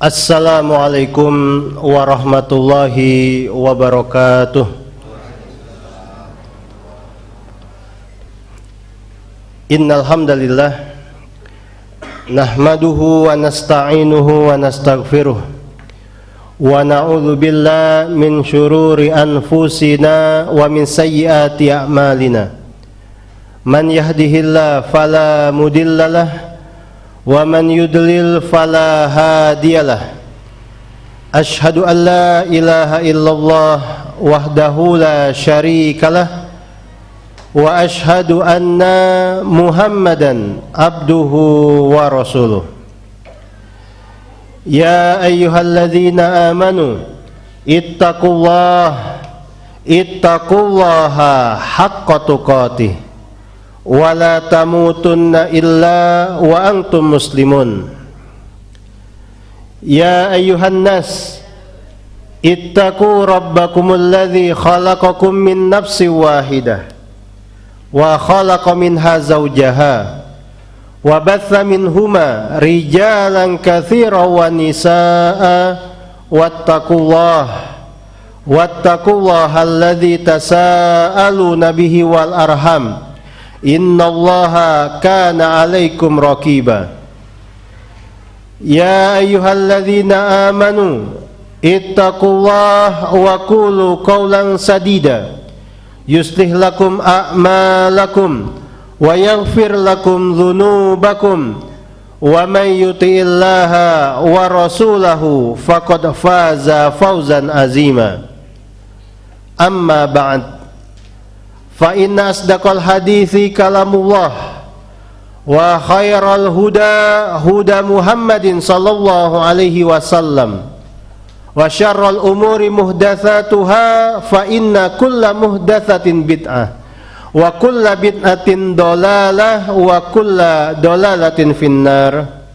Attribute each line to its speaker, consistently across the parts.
Speaker 1: Assalamualaikum warahmatullahi wabarakatuh. Innal hamdalillah nahmaduhu wa nasta'inuhu wa nastaghfiruh wa na'udzu billahi min syururi anfusina wa min sayyiati a'malina. Man yahdihillahu fala mudhillalah wa man yudlil fala hadiyalah. Asyhadu an la ilaha illallah wahdahu la syarikalah wa asyhadu anna Muhammadan abduhu wa rasuluh. Ya ayyuhalladzina amanu ittaqullaha haqqa tuqatih wa la tamutunna illa wa antum muslimun. Ya ayyuhan nas ittaqu rabbakumul ladzi khalaqakum min nafsin wahidah wa khalaqa minha zawjaha wa batha minhuma rijalan katsiran wa nisaa wattaqullaha alladzi tasaaluna bihi wal arham innallaha kana 'alaikum raqiba. Ya ayyuhalladzina amanu ittaqullaha wa qulu qawlan sadida yuslih lakum a'malakum wa yaghfir lakum dhunubakum wa may yuti'illaha wa rasulahu faqad faza fawzan azima. Amma ba'd, fa inna asdaqal hadithi kalamullah wa khairal huda Muhammadin sallallahu alaihi wasallam wa syarrul umuri muhdatsatuha fa inna kulla muhdatsatin bid'ah wa kulla bid'atin dalalah wa kulla dalalatin finnar.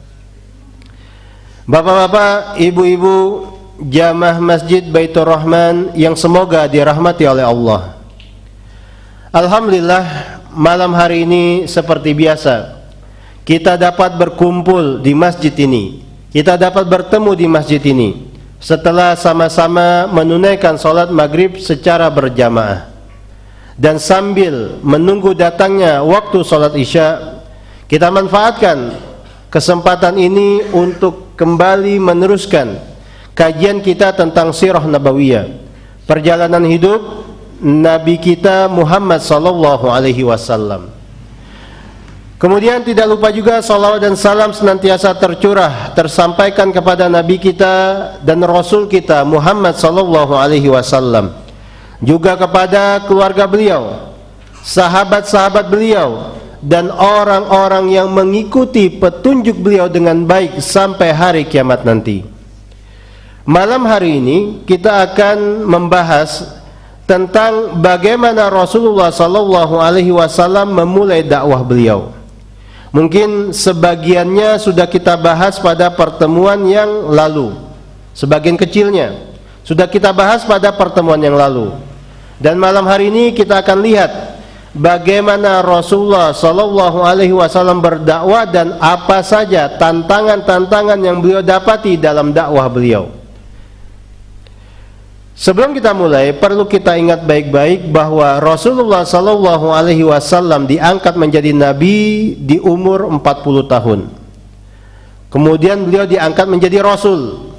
Speaker 1: Bapak-bapak, ibu-ibu jamaah Masjid Baitur Rahman yang semoga dirahmati oleh Allah. Alhamdulillah, malam hari ini seperti biasa kita dapat berkumpul di masjid ini. Kita dapat bertemu di masjid ini setelah sama-sama menunaikan salat maghrib secara berjamaah. Dan sambil menunggu datangnya waktu salat isya, kita manfaatkan kesempatan ini untuk kembali meneruskan kajian kita tentang sirah nabawiyah, perjalanan hidup Nabi kita Muhammad sallallahu alaihi wasallam. Kemudian tidak lupa juga salawat dan salam senantiasa tersampaikan kepada Nabi kita dan Rasul kita Muhammad sallallahu alaihi wasallam, juga kepada keluarga beliau, sahabat-sahabat beliau, dan orang-orang yang mengikuti petunjuk beliau dengan baik sampai hari kiamat nanti. Malam hari ini kita akan membahas tentang bagaimana Rasulullah sallallahu alaihi wasallam memulai dakwah beliau. Mungkin sebagiannya sudah kita bahas pada pertemuan yang lalu. Sebagian kecilnya sudah kita bahas pada pertemuan yang lalu. Dan malam hari ini kita akan lihat bagaimana Rasulullah sallallahu alaihi wasallam berdakwah dan apa saja tantangan-tantangan yang beliau dapati dalam dakwah beliau. Sebelum kita mulai, perlu kita ingat baik-baik bahwa Rasulullah sallallahu alaihi wasallam diangkat menjadi nabi di umur 40 tahun. Kemudian beliau diangkat menjadi rasul.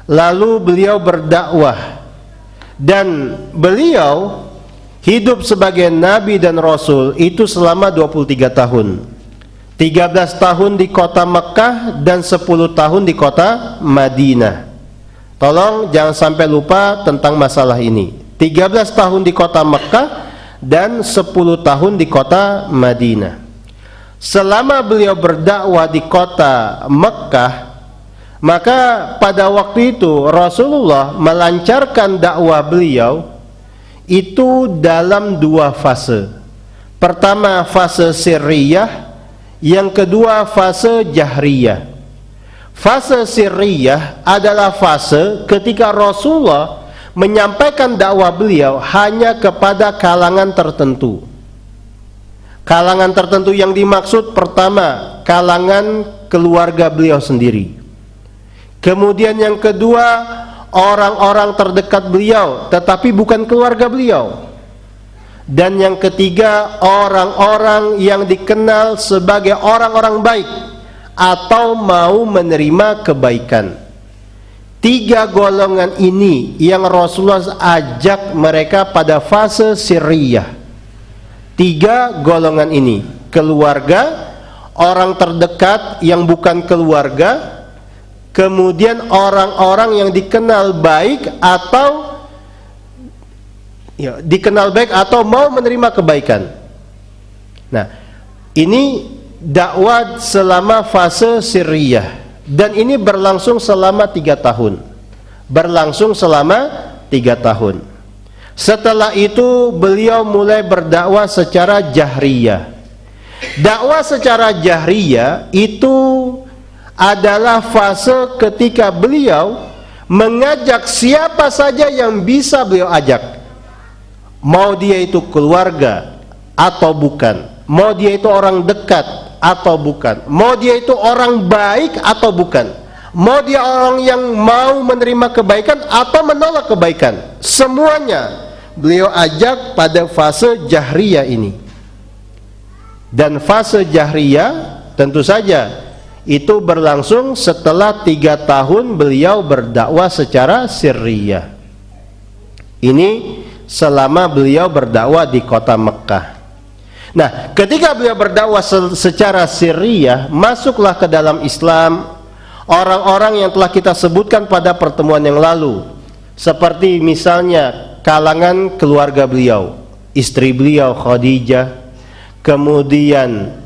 Speaker 1: Lalu beliau berdakwah dan beliau hidup sebagai nabi dan rasul itu selama 23 tahun. 13 tahun di kota Mekkah dan 10 tahun di kota Madinah. Tolong jangan sampai lupa tentang masalah ini. 13 tahun di kota Mekkah dan 10 tahun di kota Madinah. Selama beliau berdakwah di kota Mekkah, maka pada waktu itu Rasulullah melancarkan dakwah beliau itu dalam dua fase. Pertama fase sirriyah, yang kedua fase jahriyah. Fase sirriyah adalah fase ketika Rasulullah menyampaikan dakwah beliau hanya kepada kalangan tertentu. Kalangan tertentu yang dimaksud pertama, kalangan keluarga beliau sendiri. Kemudian yang kedua, orang-orang terdekat beliau tetapi bukan keluarga beliau. Dan yang ketiga, orang-orang yang dikenal sebagai orang-orang baik atau mau menerima kebaikan. 3 golongan ini yang Rasulullah ajak mereka pada fase sirriyah. 3 golongan ini, keluarga, orang terdekat yang bukan keluarga, kemudian orang-orang yang dikenal baik atau mau menerima kebaikan. Nah, ini dakwah selama fase sirriyah, dan ini berlangsung selama 3 tahun. Setelah itu beliau mulai berdakwah secara jahriyah. Dakwah secara jahriyah itu adalah fase ketika beliau mengajak siapa saja yang bisa beliau ajak, mau dia itu keluarga atau bukan, mau dia itu orang dekat atau bukan, mau dia itu orang baik atau bukan, mau dia orang yang mau menerima kebaikan atau menolak kebaikan, semuanya beliau ajak pada fase jahriyah ini. Dan fase jahriyah tentu saja itu berlangsung setelah 3 tahun beliau berdakwah secara sirriyah. Ini selama beliau berdakwah di kota Mekah. Nah, ketika beliau berdakwah secara sirriyah, masuklah ke dalam Islam orang-orang yang telah kita sebutkan pada pertemuan yang lalu, seperti misalnya kalangan keluarga beliau, istri beliau Khadijah, kemudian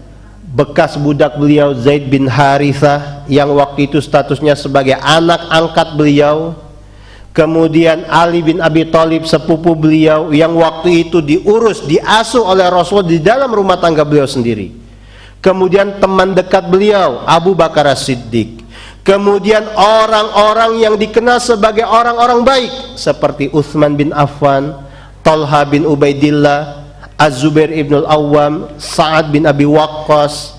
Speaker 1: bekas budak beliau Zaid bin Harithah yang waktu itu statusnya sebagai anak angkat beliau, kemudian Ali bin Abi Thalib sepupu beliau yang waktu itu diasuh oleh Rasul di dalam rumah tangga beliau sendiri, kemudian teman dekat beliau Abu Bakar As-Siddiq, kemudian orang-orang yang dikenal sebagai orang-orang baik seperti Utsman bin Affan, Talha bin Ubaidillah, Az-Zubair ibn al-Awwam, Sa'ad bin Abi Waqqas,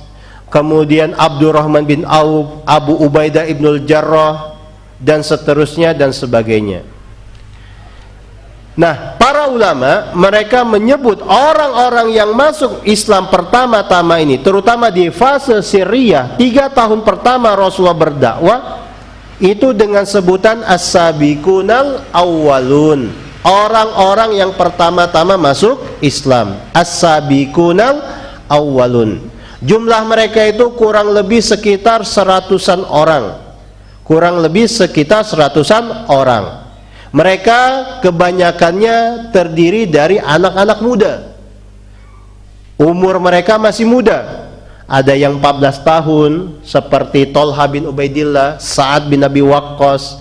Speaker 1: kemudian Abdurrahman bin Auf, Abu Ubaidah ibn al-Jarrah, dan seterusnya dan sebagainya. Nah, para ulama mereka menyebut orang-orang yang masuk Islam pertama-tama ini, terutama di fase sirriyah 3 tahun pertama Rasulullah berdakwah, itu dengan sebutan as-sabiqunal awwalun, orang-orang yang pertama-tama masuk Islam. As-sabiqunal awwalun, jumlah mereka itu kurang lebih sekitar 100-an orang, orang. Mereka kebanyakannya terdiri dari anak-anak muda, umur mereka masih muda. Ada yang 14 tahun seperti Talha bin Ubaidillah, Sa'ad bin Abi Waqqas.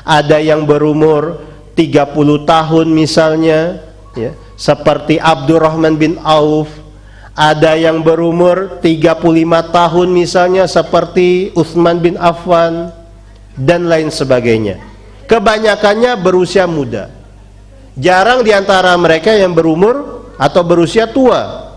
Speaker 1: Ada yang berumur 30 tahun misalnya, ya, seperti Abdurrahman bin Auf. Ada yang berumur 35 tahun misalnya seperti Utsman bin Affan, dan lain sebagainya. Kebanyakannya berusia muda. Jarang diantara mereka yang berumur atau berusia tua.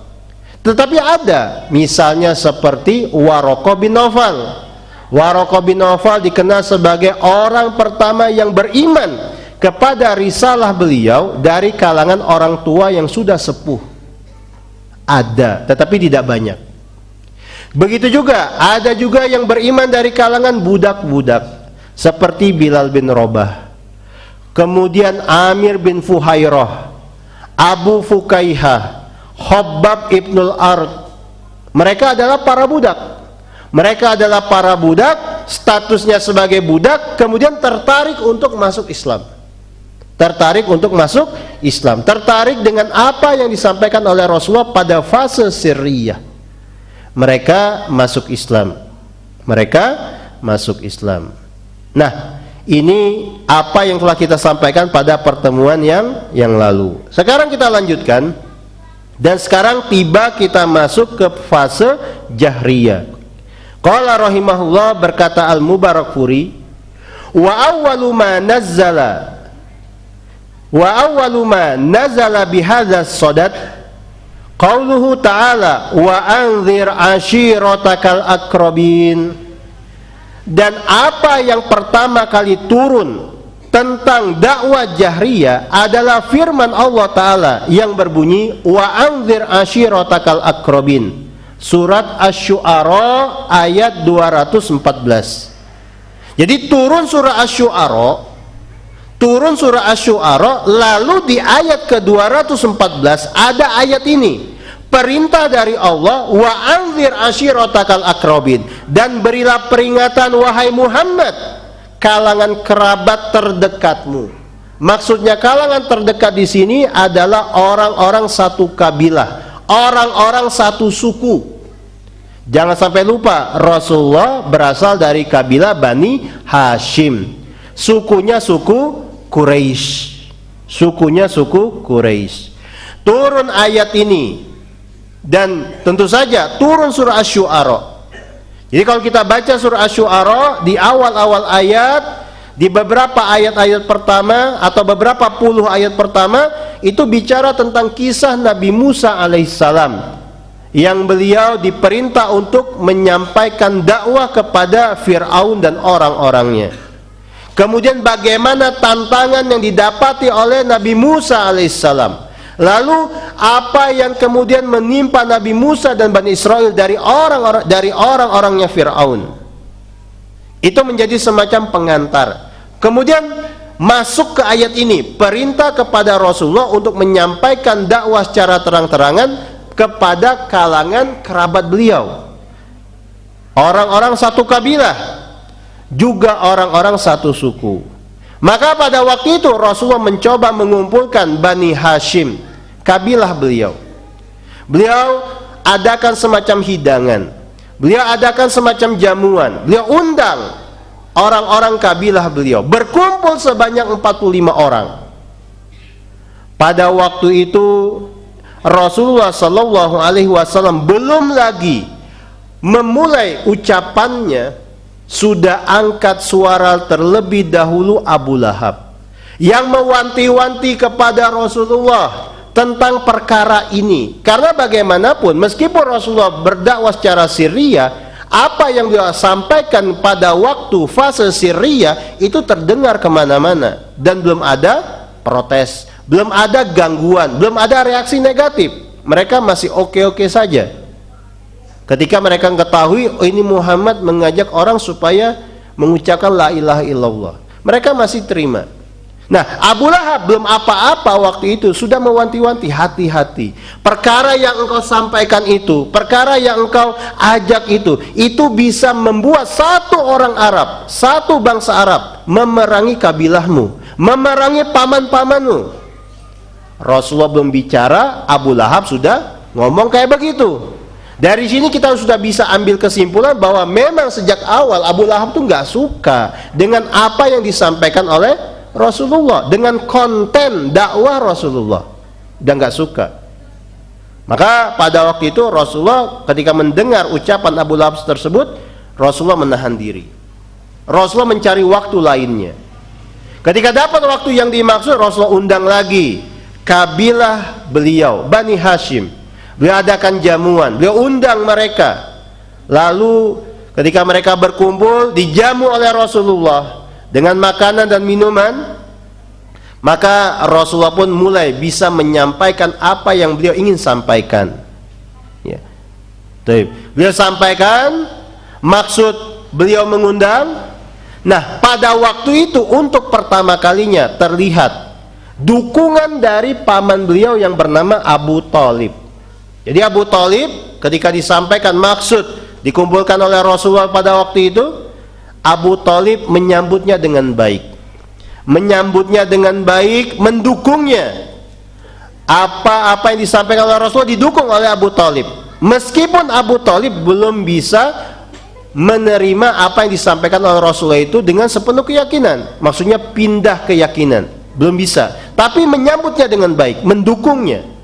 Speaker 1: Tetapi ada misalnya seperti Waraqah bin Nawfal. Waraqah bin Nawfal dikenal sebagai orang pertama yang beriman kepada risalah beliau dari kalangan orang tua yang sudah sepuh. Ada, tetapi tidak banyak. Begitu juga ada juga yang beriman dari kalangan budak-budak seperti Bilal bin Rabah, kemudian Amir bin Fuhairah, Abu Fukaihah, Khabbab ibnul Ard. Mereka adalah para budak. Statusnya sebagai budak, kemudian tertarik untuk masuk Islam. Tertarik dengan apa yang disampaikan oleh Rasulullah pada fase sirriyah. Mereka masuk Islam. Nah, ini apa yang telah kita sampaikan pada pertemuan yang lalu. Sekarang kita lanjutkan, dan sekarang tiba kita masuk ke fase jahriyah. Qala rahimahullah, berkata Al-Mubarakfuri, wa awwalu ma nazala bihadza sadad qauluhu ta'ala wa anzir ashiratakal aqrabin. Dan apa yang pertama kali turun tentang dakwah jahriyah adalah firman Allah Ta'ala yang berbunyi wa anzir ashiratakal akrabin, surat Asy-Syu'ara ayat 214. Jadi turun surah Asy-Syu'ara, lalu di ayat ke-214 ada ayat ini, perintah dari Allah, wa anzir ashiratakal akrabin, dan berilah peringatan wahai Muhammad kalangan kerabat terdekatmu. Maksudnya kalangan terdekat di sini adalah orang-orang satu kabilah, orang-orang satu suku. Jangan sampai lupa, Rasulullah berasal dari kabilah Bani Hashim. Sukunya suku Quraisy. Turun ayat ini, dan tentu saja turun surah Asy-Syu'ara. Jadi kalau kita baca surah Asy-Syu'ara di awal-awal ayat, di beberapa ayat-ayat pertama atau beberapa puluh ayat pertama, itu bicara tentang kisah Nabi Musa alaihissalam, yang beliau diperintah untuk menyampaikan dakwah kepada Fir'aun dan orang-orangnya. Kemudian bagaimana tantangan yang didapati oleh Nabi Musa alaihissalam. Lalu apa yang kemudian menimpa Nabi Musa dan Bani Israel dari orang-orangnya Fir'aun. Itu menjadi semacam pengantar. Kemudian masuk ke ayat ini, perintah kepada Rasulullah untuk menyampaikan dakwah secara terang-terangan kepada kalangan kerabat beliau, orang-orang satu kabilah, juga orang-orang satu suku. Maka pada waktu itu Rasulullah mencoba mengumpulkan Bani Hashim, kabilah beliau. Beliau adakan semacam hidangan, beliau adakan semacam jamuan, beliau undang orang-orang kabilah beliau, berkumpul sebanyak 45 orang. Pada waktu itu Rasulullah Sallallahu Alaihi Wasallam belum lagi memulai ucapannya, sudah angkat suara terlebih dahulu Abu Lahab yang mewanti-wanti kepada Rasulullah tentang perkara ini. Karena bagaimanapun, meskipun Rasulullah berdakwah secara sirriyah, apa yang dia sampaikan pada waktu fase sirriyah itu terdengar kemana-mana, dan belum ada protes, belum ada gangguan, belum ada reaksi negatif. Mereka masih oke-oke saja. Ketika mereka mengetahui, oh ini Muhammad mengajak orang supaya mengucapkan la ilaha illallah, mereka masih terima. Nah, Abu Lahab belum apa-apa waktu itu sudah mewanti-wanti, hati-hati. Perkara yang engkau sampaikan itu, perkara yang engkau ajak itu bisa membuat satu orang Arab, satu bangsa Arab memerangi kabilahmu, memerangi paman-pamanmu. Rasulullah belum bicara, Abu Lahab sudah ngomong kayak begitu. Dari sini kita sudah bisa ambil kesimpulan bahwa memang sejak awal Abu Lahab tuh nggak suka dengan apa yang disampaikan oleh Rasulullah, dengan konten dakwah Rasulullah, dan nggak suka. Maka pada waktu itu Rasulullah ketika mendengar ucapan Abu Lahab tersebut, Rasulullah menahan diri. Rasulullah mencari waktu lainnya. Ketika dapat waktu yang dimaksud, Rasulullah undang lagi kabilah beliau, Bani Hashim. Beliau adakan jamuan, beliau undang mereka. Lalu ketika mereka berkumpul, dijamu oleh Rasulullah dengan makanan dan minuman, maka Rasulullah pun mulai bisa menyampaikan apa yang beliau ingin sampaikan. Ya. Beliau sampaikan maksud beliau mengundang. Nah, pada waktu itu untuk pertama kalinya terlihat dukungan dari paman beliau yang bernama Abu Thalib. Jadi Abu Thalib ketika disampaikan maksud dikumpulkan oleh Rasulullah pada waktu itu, Abu Thalib menyambutnya dengan baik. Menyambutnya dengan baik, mendukungnya. Apa-apa yang disampaikan oleh Rasulullah didukung oleh Abu Thalib. Meskipun Abu Thalib belum bisa menerima apa yang disampaikan oleh Rasulullah itu dengan sepenuh keyakinan, maksudnya pindah keyakinan, belum bisa. Tapi menyambutnya dengan baik, mendukungnya.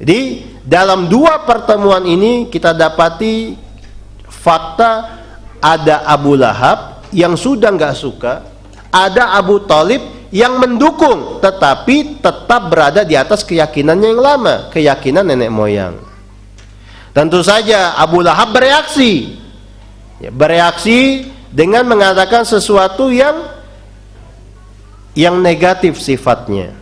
Speaker 1: Jadi dalam dua pertemuan ini kita dapati fakta, ada Abu Lahab yang sudah nggak suka, ada Abu Thalib yang mendukung tetapi tetap berada di atas keyakinannya yang lama, keyakinan nenek moyang. Tentu saja Abu Lahab bereaksi. Ya, bereaksi dengan mengatakan sesuatu yang negatif sifatnya.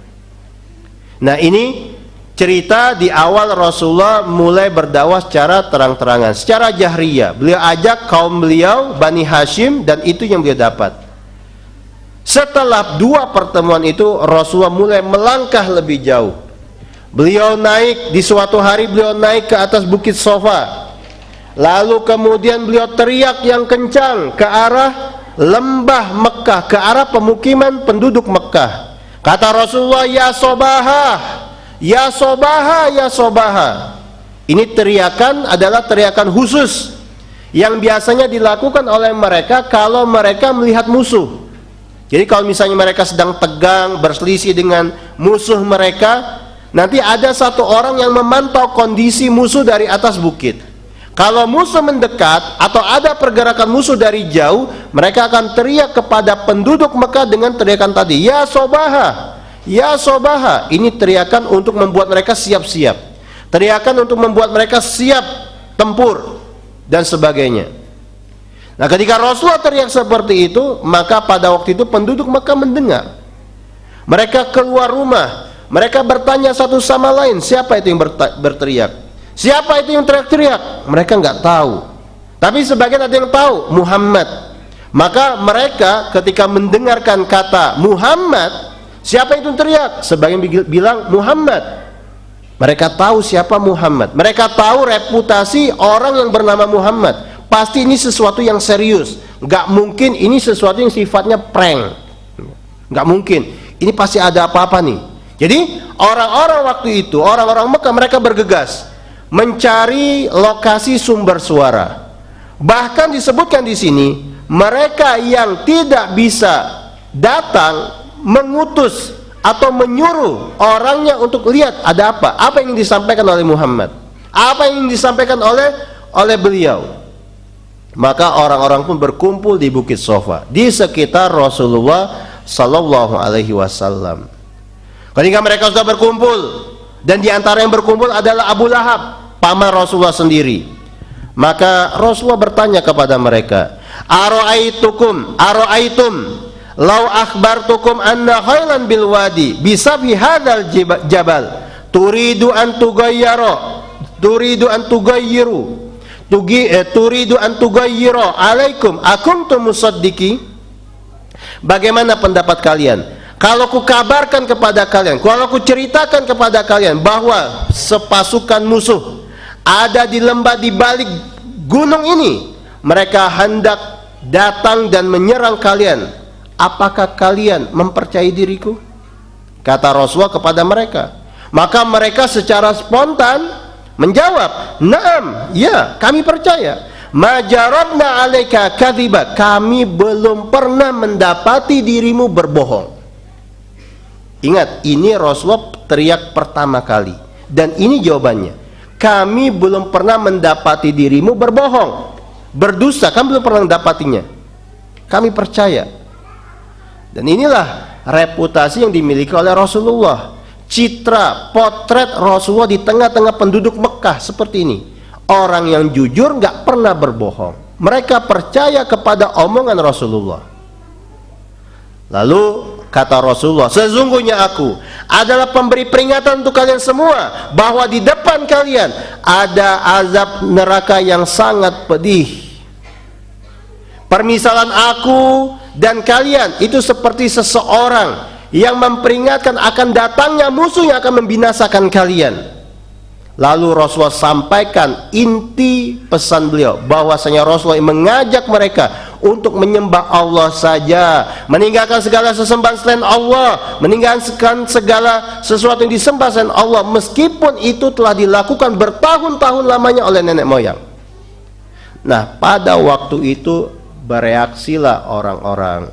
Speaker 1: Nah, ini cerita di awal Rasulullah mulai berdakwah secara terang-terangan, secara jahriyah. Beliau ajak kaum beliau Bani Hashim, dan itu yang beliau dapat. Setelah 2 pertemuan itu, Rasulullah mulai melangkah lebih jauh. Beliau naik, di suatu hari beliau naik ke atas bukit Sofa. Lalu kemudian beliau teriak yang kencang ke arah lembah Mekah, ke arah pemukiman penduduk Mekah. Kata Rasulullah, ya Sobahah, ya Sobahah, ya Sobahah. Ini teriakan adalah teriakan khusus yang biasanya dilakukan oleh mereka kalau mereka melihat musuh. Jadi kalau misalnya mereka sedang tegang, berselisih dengan musuh mereka, nanti ada satu orang yang memantau kondisi musuh dari atas bukit. Kalau musuh mendekat atau ada pergerakan musuh dari jauh, mereka akan teriak kepada penduduk Mekah dengan teriakan tadi, ya Sobaha, ya Sobaha. Ini teriakan untuk membuat mereka siap-siap, teriakan untuk membuat mereka siap tempur dan sebagainya. Nah, ketika Rasulullah teriak seperti itu, maka pada waktu itu penduduk Mekah mendengar. Mereka keluar rumah, mereka bertanya satu sama lain, siapa itu yang berteriak? Siapa itu yang teriak-teriak? Mereka nggak tahu. Tapi sebagian ada yang tahu, Muhammad. Maka mereka ketika mendengarkan kata Muhammad, siapa itu yang teriak? Sebagian bilang Muhammad. Mereka tahu siapa Muhammad. Mereka tahu reputasi orang yang bernama Muhammad. Pasti ini sesuatu yang serius. Nggak mungkin ini sesuatu yang sifatnya prank. Nggak mungkin. Ini pasti ada apa-apa nih. Jadi orang-orang waktu itu, orang-orang Mekah, mereka bergegas mencari lokasi sumber suara. Bahkan disebutkan di sini, mereka yang tidak bisa datang mengutus atau menyuruh orangnya untuk lihat ada apa yang disampaikan oleh Muhammad, apa yang disampaikan oleh beliau. Maka orang-orang pun berkumpul di Bukit Sofa, di sekitar Rasulullah Sallallahu Alaihi Wasallam. Ketika mereka sudah berkumpul, dan di antara yang berkumpul adalah Abu Lahab, paman Rasulullah sendiri. Maka Rasulullah bertanya kepada mereka, Aro'aitum lau akhbartukum anna khailan bil wadi bisabhi hadzal jabal turidu an tugayyiru alaikum akuntum musaddiqi. Bagaimana pendapat kalian kalau ku kabarkan kepada kalian, kalau ku ceritakan kepada kalian bahwa sepasukan musuh ada di lembah di balik gunung ini, mereka hendak datang dan menyerang kalian, apakah kalian mempercayai diriku? Kata Rasulullah kepada mereka. Maka mereka secara spontan menjawab, "Naam, ya, kami percaya. Majarabna alaika kadhiba, kami belum pernah mendapati dirimu berbohong." Ingat, ini Rasulullah teriak pertama kali, dan ini jawabannya. Kami belum pernah mendapati dirimu berbohong, berdusta, kami belum pernah mendapatinya. Kami percaya. Dan inilah reputasi yang dimiliki oleh Rasulullah. Citra, potret Rasulullah di tengah-tengah penduduk Mekah seperti ini. Orang yang jujur, nggak pernah berbohong. Mereka percaya kepada omongan Rasulullah. Lalu kata Rasulullah, sesungguhnya aku adalah pemberi peringatan untuk kalian semua bahwa di depan kalian ada azab neraka yang sangat pedih. Permisalan aku dan kalian itu seperti seseorang yang memperingatkan akan datangnya musuh yang akan membinasakan kalian. Lalu Rasulullah sampaikan inti pesan beliau, bahwasanya Rasulullah mengajak mereka untuk menyembah Allah saja, meninggalkan segala sesembahan selain Allah, meninggalkan segala sesuatu yang disembah selain Allah, meskipun itu telah dilakukan bertahun-tahun lamanya oleh nenek moyang. Nah, pada waktu itu bereaksilah orang-orang,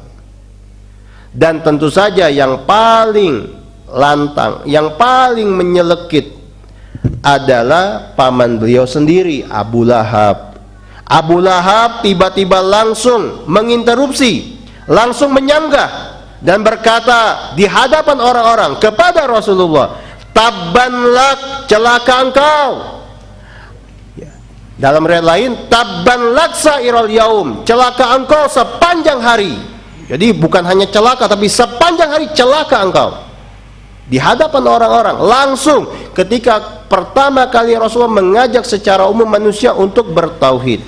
Speaker 1: dan tentu saja yang paling lantang, yang paling menyelekit adalah paman beliau sendiri, Abu Lahab. Abu Lahab tiba-tiba langsung menginterupsi, langsung menyanggah dan berkata di hadapan orang-orang kepada Rasulullah, "Tabban lak, celaka engkau." Dalam riwayat lain, tabban laksa iral yaum, celaka engkau sepanjang hari. Jadi bukan hanya celaka, tapi sepanjang hari celaka engkau. Di hadapan orang-orang, langsung ketika pertama kali Rasulullah mengajak secara umum manusia untuk bertauhid.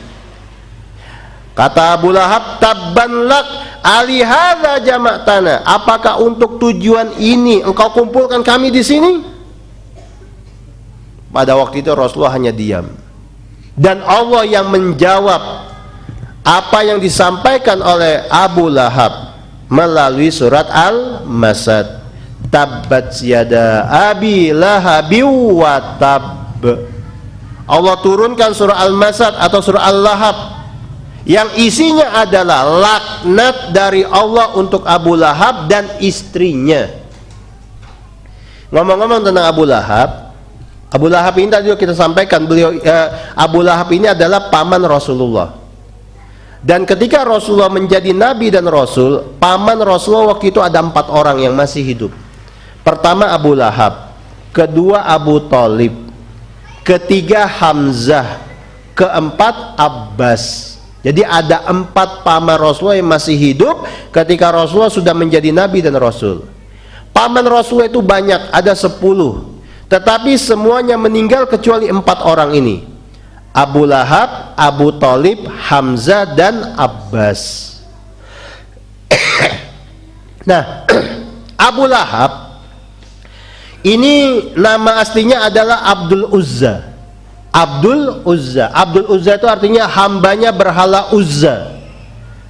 Speaker 1: Kata Abu Lahab, tabban lak alihadza jama'tana, apakah untuk tujuan ini engkau kumpulkan kami di sini? Pada waktu itu Rasulullah hanya diam. Dan Allah yang menjawab apa yang disampaikan oleh Abu Lahab melalui surat Al-Masad. Tabbat yada abi lahabi wa tab. Allah turunkan surah Al-Masad atau surah Al-Lahab yang isinya adalah laknat dari Allah untuk Abu Lahab dan istrinya. Ngomong-ngomong tentang Abu Lahab ini tadi kita sampaikan, Abu Lahab ini adalah paman Rasulullah. Dan ketika Rasulullah menjadi nabi dan rasul, paman Rasulullah waktu itu ada 4 orang yang masih hidup. Pertama Abu Lahab, kedua Abu Thalib, ketiga Hamzah, keempat Abbas. Jadi ada 4 paman Rasulullah yang masih hidup ketika Rasulullah sudah menjadi nabi dan rasul. Paman Rasulullah itu banyak, ada 10, tetapi semuanya meninggal kecuali 4 orang ini: Abu Lahab, Abu Thalib, Hamzah, dan Abbas. Nah, Abu Lahab ini nama aslinya adalah Abdul Uzza. Abdul Uzza itu artinya hambanya berhala Uzza.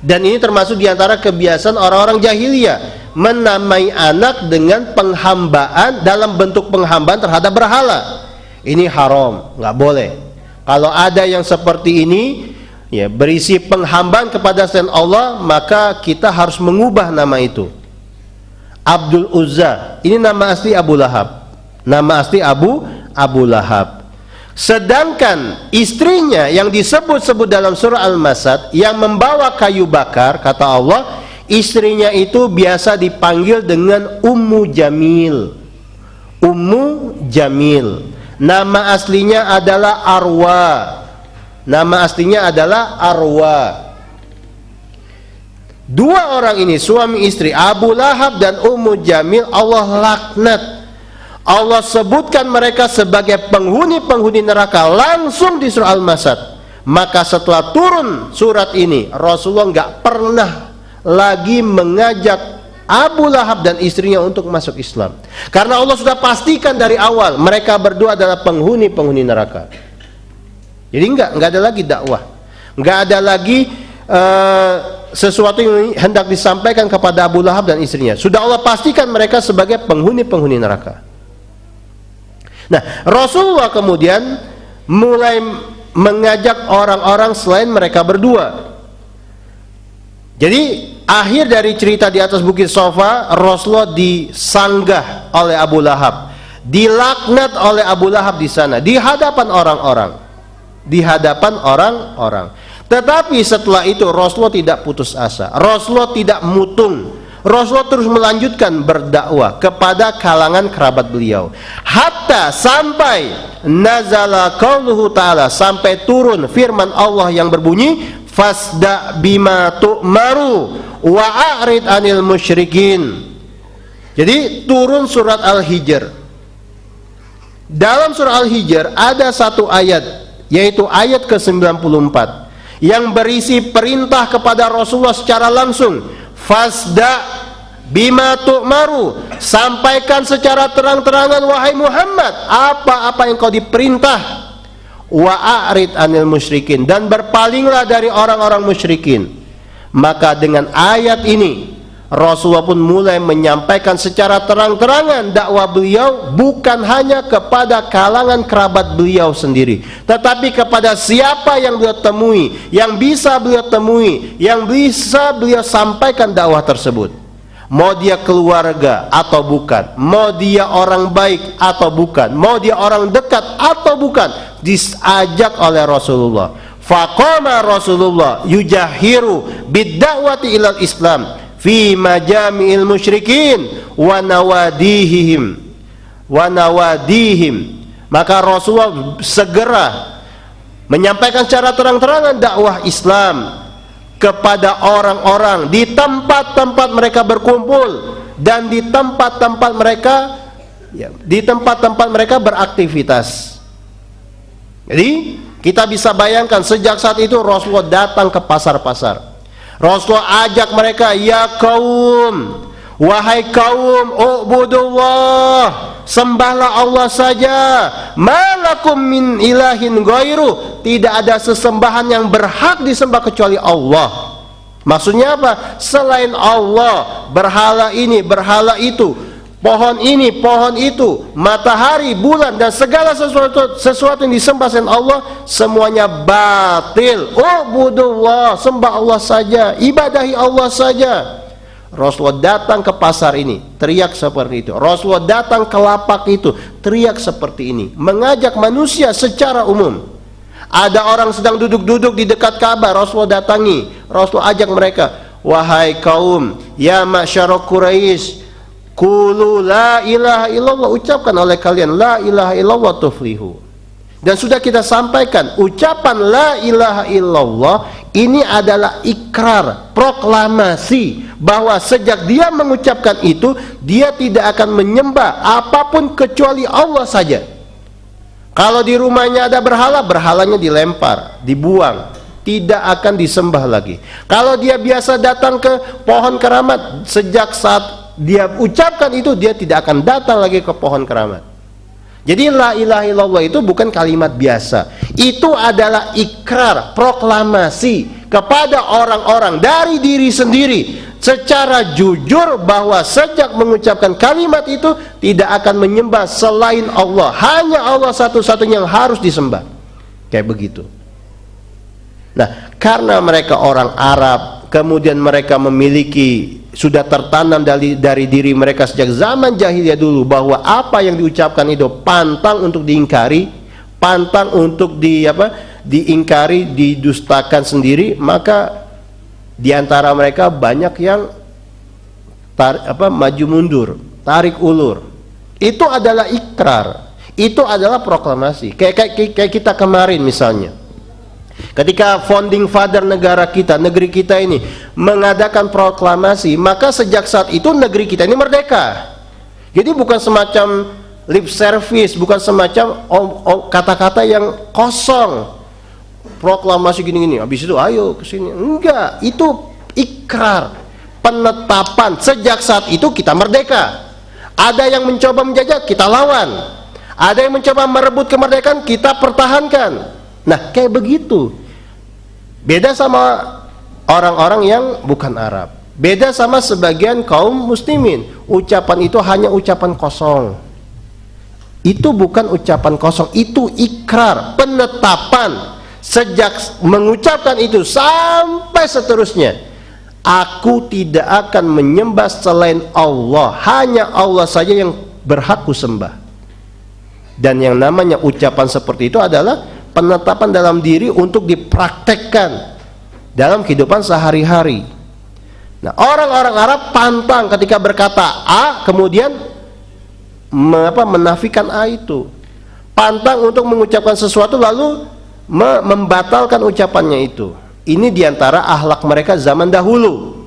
Speaker 1: Dan ini termasuk diantara kebiasaan orang-orang jahiliyah, menamai anak dengan penghambaan, dalam bentuk penghambaan terhadap berhala. Ini haram, nggak boleh. Kalau ada yang seperti ini, ya, berisi penghambaan kepada selain Allah, maka kita harus mengubah nama itu. Abdul Uzza, ini nama asli Abu Lahab. Nama asli Abu Lahab. Sedangkan istrinya yang disebut-sebut dalam surah Al-Masad yang membawa kayu bakar, kata Allah, istrinya itu biasa dipanggil dengan Ummu Jamil. Ummu Jamil. Nama aslinya adalah Arwa. Nama aslinya adalah Arwa. 2 orang ini suami istri, Abu Lahab dan Ummu Jamil, Allah laknat. Allah sebutkan mereka sebagai penghuni-penghuni neraka langsung di surah Al-Masad. Maka setelah turun surat ini, Rasulullah nggak pernah lagi mengajak Abu Lahab dan istrinya untuk masuk Islam, karena Allah sudah pastikan dari awal mereka berdua adalah penghuni-penghuni neraka. Jadi nggak ada lagi dakwah, nggak ada lagi sesuatu yang hendak disampaikan kepada Abu Lahab dan istrinya. Sudah Allah pastikan mereka sebagai penghuni-penghuni neraka. Nah, Rasulullah kemudian mulai mengajak orang-orang selain mereka berdua. Jadi akhir dari cerita di atas Bukit Sofa, Rasulullah disanggah oleh Abu Lahab, dilaknat oleh Abu Lahab di sana, di hadapan orang-orang, Tetapi setelah itu Rasulullah tidak putus asa, Rasulullah tidak mutung, Rasulullah terus melanjutkan berdakwah kepada kalangan kerabat beliau, hatta sampai nazala qauluhu ta'ala, sampai turun firman Allah yang berbunyi, fasda bima tu'maru wa a'rid anil musyrikin. Jadi turun surat Al-Hijr. Dalam surah Al-Hijr ada satu ayat, yaitu ayat ke-94, yang berisi perintah kepada Rasulullah secara langsung, fasda bima tu'maru, sampaikan secara terang-terangan wahai Muhammad apa-apa yang kau diperintah, wa a'rid anil musyrikin, dan berpalinglah dari orang-orang musyrikin. Maka dengan ayat ini Rasulullah pun mulai menyampaikan secara terang-terangan dakwah beliau, bukan hanya kepada kalangan kerabat beliau sendiri, tetapi kepada siapa yang beliau temui, yang bisa beliau temui, yang bisa beliau sampaikan dakwah tersebut. Mau dia keluarga atau bukan, mau dia orang baik atau bukan, mau dia orang dekat atau bukan, diajak oleh Rasulullah. Faqama Rasulullah yujahiru bid-da'wati ilal Islam fi majami'il musyrikin wa nawadihim. Maka Rasulullah segera menyampaikan secara terang-terangan dakwah Islam kepada orang-orang di tempat-tempat mereka berkumpul dan di tempat-tempat mereka beraktivitas. Jadi kita bisa bayangkan sejak saat itu Rasulullah datang ke pasar-pasar. Rasulullah ajak mereka, ya kaum, wahai kaum, ubudullah, sembahlah Allah saja, malakum min ilahin ghairu, tidak ada sesembahan yang berhak disembah kecuali Allah. Maksudnya apa? Selain Allah, berhala ini, berhala itu, pohon ini, pohon itu, matahari, bulan, dan segala sesuatu yang disembah selain Allah, semuanya batil. Ubudullah, sembah Allah saja, ibadahi Allah saja. Rasulullah datang ke pasar ini, teriak seperti itu. Rasulullah datang ke lapak itu, teriak seperti ini, mengajak manusia secara umum. Ada orang sedang duduk-duduk di dekat Ka'bah, Rasulullah datangi. Rasulullah ajak mereka, wahai kaum, ya ma'syara Quraisy, qulu la ilaha illallah, ucapkan oleh kalian la ilaha illallah tuflihu. Dan sudah kita sampaikan, ucapan la ilaha illallah ini adalah ikrar, proklamasi bahwa sejak dia mengucapkan itu, dia tidak akan menyembah apapun kecuali Allah saja. Kalau di rumahnya ada berhala, berhalanya dilempar, dibuang, tidak akan disembah lagi. Kalau dia biasa datang ke pohon keramat, sejak saat dia ucapkan itu, dia tidak akan datang lagi ke pohon keramat. Jadi la ilaha illallah itu bukan kalimat biasa. Itu adalah ikrar, proklamasi kepada orang-orang dari diri sendiri secara jujur bahwa sejak mengucapkan kalimat itu tidak akan menyembah selain Allah. Hanya Allah satu-satunya yang harus disembah. Kayak begitu. Nah, karena mereka orang Arab, kemudian mereka memiliki, sudah tertanam dari diri mereka sejak zaman jahiliyah dulu bahwa apa yang diucapkan itu pantang untuk diingkari, pantang untuk diingkari, didustakan sendiri, maka di antara mereka banyak yang maju mundur, tarik ulur. Itu adalah ikrar, itu adalah proklamasi. Kayak kita kemarin misalnya, ketika founding father negara kita, negeri kita ini mengadakan proklamasi, maka sejak saat itu negeri kita ini merdeka. Jadi bukan semacam lip service, bukan semacam kata-kata yang kosong. Proklamasi gini-gini, habis itu ayo ke sini. Enggak, itu ikrar, penetapan. Sejak saat itu kita merdeka. Ada yang mencoba menjajah, kita lawan. Ada yang mencoba merebut kemerdekaan, kita pertahankan. Nah, kayak begitu. Beda sama orang-orang yang bukan Arab. Beda sama sebagian kaum muslimin. Ucapan itu hanya ucapan kosong. Itu bukan ucapan kosong, itu ikrar, penetapan. Sejak mengucapkan itu sampai seterusnya, aku tidak akan menyembah selain Allah. Hanya Allah saja yang berhak kusembah. Dan yang namanya ucapan seperti itu adalah penetapan dalam diri untuk dipraktekkan dalam kehidupan sehari-hari. Nah, orang-orang Arab pantang ketika berkata A, kemudian menafikan A itu. Pantang untuk mengucapkan sesuatu lalu membatalkan ucapannya itu. Ini diantara akhlak mereka zaman dahulu.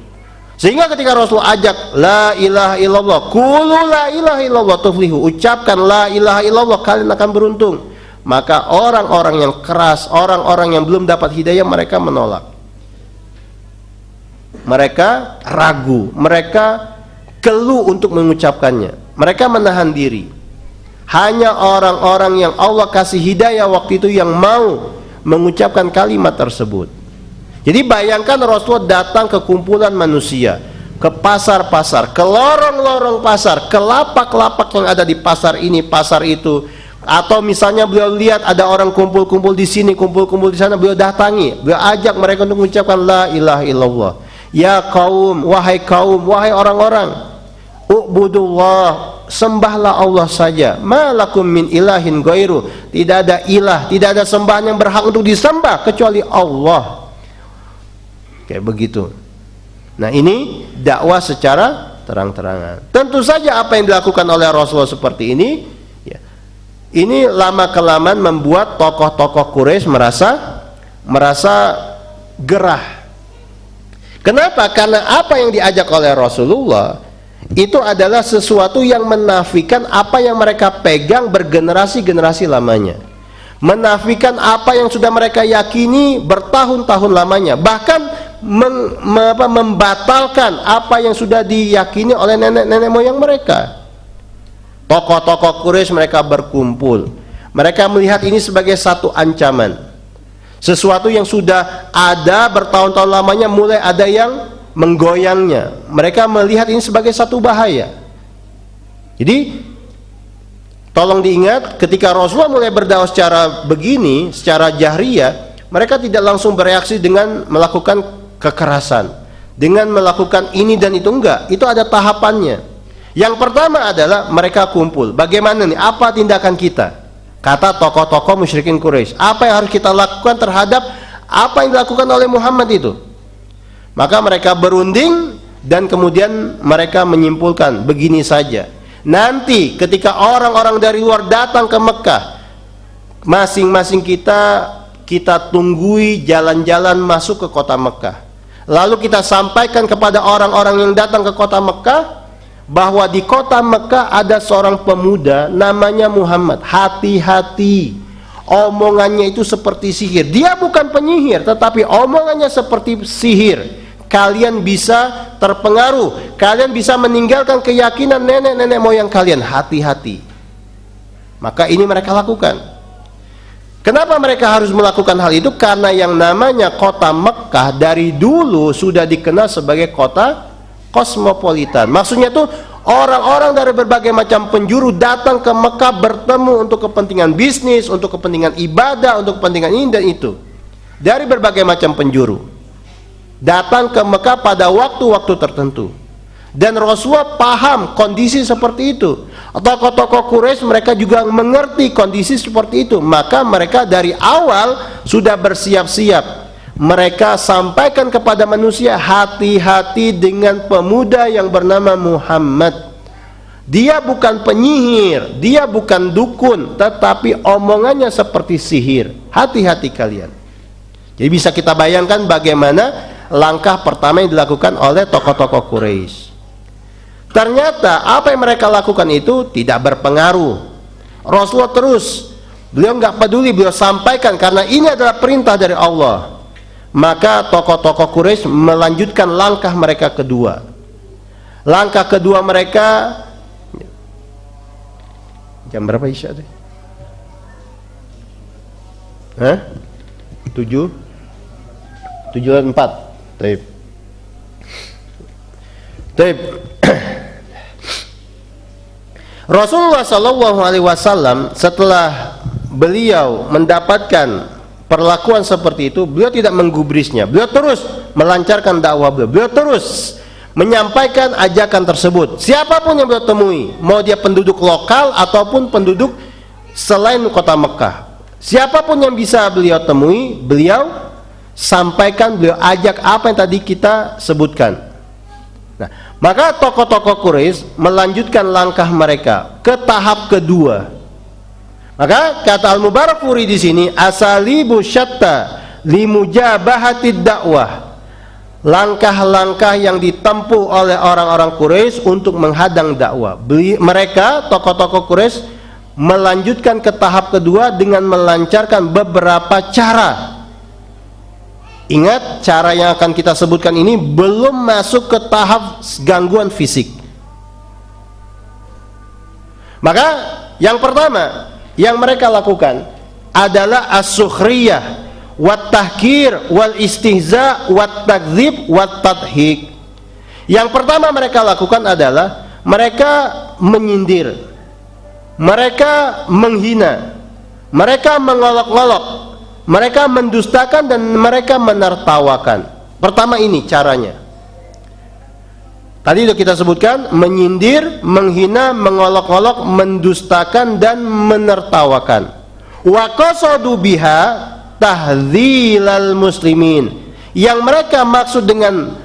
Speaker 1: Sehingga ketika Rasul ajak la ilaha illallah, qulu la ilaha illallah tuflihu, ucapkan la ilaha illallah, kalian akan beruntung. Maka orang-orang yang keras, orang-orang yang belum dapat hidayah, mereka menolak. Mereka ragu, mereka keluh untuk mengucapkannya. Mereka menahan diri. Hanya orang-orang yang Allah kasih hidayah waktu itu yang mau mengucapkan kalimat tersebut. Jadi bayangkan Rasulullah datang ke kumpulan manusia, ke pasar-pasar, ke lorong-lorong pasar, ke lapak-lapak yang ada di pasar ini, pasar itu. Atau misalnya beliau lihat ada orang kumpul-kumpul di sini, kumpul-kumpul di sana, beliau datangi, beliau ajak mereka untuk mengucapkan la ilaha illallah. Ya kaum, wahai orang-orang, ubudullah, sembahlah Allah saja. Malakum min ilahin ghairu, tidak ada ilah, tidak ada sembahan yang berhak untuk disembah kecuali Allah. Kayak begitu. Nah, ini dakwah secara terang-terangan. Tentu saja apa yang dilakukan oleh Rasulullah seperti ini, ya, Ini lama-kelamaan membuat tokoh-tokoh Quraisy merasa gerah. Kenapa? Karena apa yang diajak oleh Rasulullah itu adalah sesuatu yang menafikan apa yang mereka pegang bergenerasi-generasi lamanya, menafikan apa yang sudah mereka yakini bertahun-tahun lamanya, bahkan membatalkan apa yang sudah diyakini oleh nenek-nenek moyang mereka. Tokoh-tokoh Quraisy mereka berkumpul, mereka melihat ini sebagai satu ancaman, sesuatu yang sudah ada bertahun-tahun lamanya mulai ada yang menggoyangnya. Mereka melihat ini sebagai satu bahaya. Jadi tolong diingat, ketika Rasulullah mulai berdakwah secara begini, secara jahriyah, mereka tidak langsung bereaksi dengan melakukan kekerasan, dengan melakukan ini dan itu, enggak. Itu ada tahapannya. Yang pertama adalah mereka kumpul. Bagaimana nih? Apa tindakan kita? Kata tokoh-tokoh musyrikin Quraisy, apa yang harus kita lakukan terhadap apa yang dilakukan oleh Muhammad itu? Maka mereka berunding dan kemudian mereka menyimpulkan begini saja. Nanti ketika orang-orang dari luar datang ke Mekah, masing-masing kita tunggui jalan-jalan masuk ke kota Mekah. Lalu kita sampaikan kepada orang-orang yang datang ke kota Mekah bahwa di kota Mekah ada seorang pemuda namanya Muhammad. Hati-hati, omongannya itu seperti sihir. Dia bukan penyihir, tetapi omongannya seperti sihir. Kalian bisa terpengaruh, kalian bisa meninggalkan keyakinan nenek-nenek moyang kalian. Hati-hati. Maka ini mereka lakukan. Kenapa mereka harus melakukan hal itu? Karena yang namanya kota Mekah dari dulu sudah dikenal sebagai kota kosmopolitan. Maksudnya tuh orang-orang dari berbagai macam penjuru datang ke Mekah bertemu untuk kepentingan bisnis, untuk kepentingan ibadah, untuk kepentingan ini dan itu. Dari berbagai macam penjuru datang ke Mekah pada waktu-waktu tertentu. Dan Rasulullah paham kondisi seperti itu. Tokoh-tokoh Quraisy mereka juga mengerti kondisi seperti itu. Maka mereka dari awal sudah bersiap-siap. Mereka sampaikan kepada manusia, hati-hati dengan pemuda yang bernama Muhammad. Dia bukan penyihir, dia bukan dukun, tetapi omongannya seperti sihir. Hati-hati kalian. Jadi bisa kita bayangkan bagaimana langkah pertama yang dilakukan oleh tokoh-tokoh Quraisy. Ternyata apa yang mereka lakukan itu tidak berpengaruh. Rasulullah terus, beliau nggak peduli, beliau sampaikan karena ini adalah perintah dari Allah. Maka tokoh-tokoh Quraisy melanjutkan langkah mereka kedua. Langkah kedua mereka, jam berapa Isya tadi? 7:04. Taib. Rasulullah SAW setelah beliau mendapatkan perlakuan seperti itu, beliau tidak menggubrisnya. Beliau terus melancarkan dakwah beliau. Beliau terus menyampaikan ajakan tersebut. Siapapun yang beliau temui, mau dia penduduk lokal ataupun penduduk selain kota Mekah, siapapun yang bisa beliau temui, beliau sampaikan, beliau ajak apa yang tadi kita sebutkan. Nah, maka tokoh-tokoh Quraisy melanjutkan langkah mereka ke tahap kedua. Maka kata Al-Mubarakfuri di sini, asalibu syatta limujabahatid dakwah. Langkah-langkah yang ditempuh oleh orang-orang Quraisy untuk menghadang dakwah. Mereka tokoh-tokoh Quraisy melanjutkan ke tahap kedua dengan melancarkan beberapa cara. Ingat, cara yang akan kita sebutkan ini belum masuk ke tahap gangguan fisik. Maka yang pertama yang mereka lakukan adalah as-sukhriyah wat tahkir wal istihza wat takdzib wat tadhik. Yang pertama mereka lakukan adalah mereka menyindir, mereka menghina, mereka mengolok-olok, mereka mendustakan dan mereka menertawakan. Pertama ini caranya. Tadi sudah kita sebutkan, menyindir, menghina, mengolok-olok, mendustakan dan menertawakan. Wa qasadu biha tahdzilal muslimin. Yang mereka maksud dengan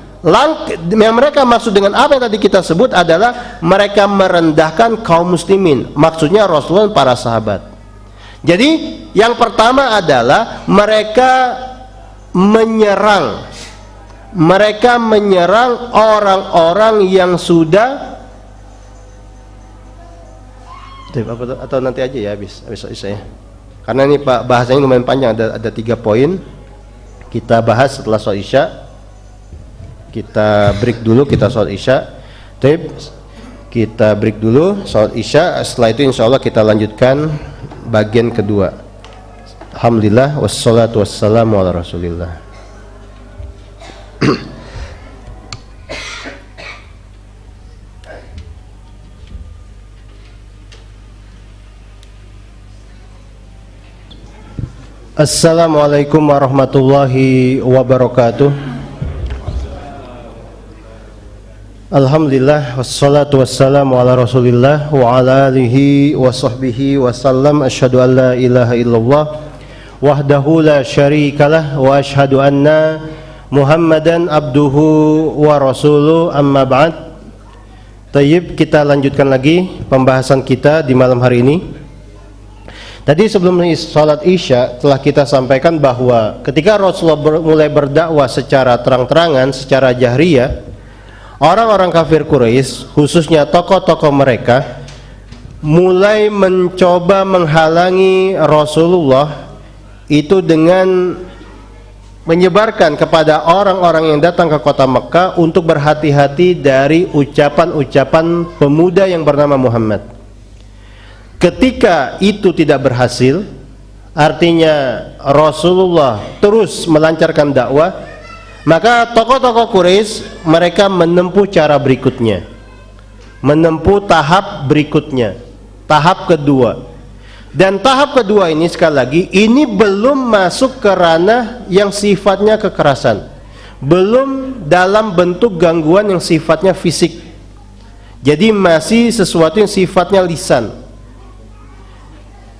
Speaker 1: apa yang tadi kita sebut adalah mereka merendahkan kaum muslimin. Maksudnya Rasulullah dan para sahabat. Jadi yang pertama adalah mereka menyerang orang-orang yang sudah atau nanti aja ya habis saya. Karena ini Pak bahasanya lumayan panjang, ada 3 poin. Kita bahas setelah sholat Isya. Kita break dulu, kita sholat Isya. Kita break dulu sholat Isya. Setelah itu insya Allah kita lanjutkan bagian kedua. Alhamdulillah wassalatu wassalamu ala Rasulillah. Assalamualaikum warahmatullahi wabarakatuh. Alhamdulillah wassalatu wassalamu ala Rasulillah wa ala alihi wa sahbihi wasallam. Asyhadu an la ilaha illallah wahdahu la syarikalah wa asyhadu anna Muhammadan abduhu wa rasuluh, amma ba'd. Tayyib, kita lanjutkan lagi pembahasan kita di malam hari ini. Tadi sebelum salat Isya telah kita sampaikan bahwa ketika Rasulullah mulai berdakwah secara terang-terangan, secara jahriyah, orang-orang kafir Quraisy, khususnya tokoh-tokoh mereka, mulai mencoba menghalangi Rasulullah itu dengan menyebarkan kepada orang-orang yang datang ke kota Mekah untuk berhati-hati dari ucapan-ucapan pemuda yang bernama Muhammad. Ketika itu tidak berhasil, artinya Rasulullah terus melancarkan dakwah, maka tokoh-tokoh Quraisy mereka menempuh cara berikutnya, menempuh tahap berikutnya, tahap kedua. Dan tahap kedua ini sekali lagi, ini belum masuk ke ranah yang sifatnya kekerasan, belum dalam bentuk gangguan yang sifatnya fisik. Jadi masih sesuatu yang sifatnya lisan.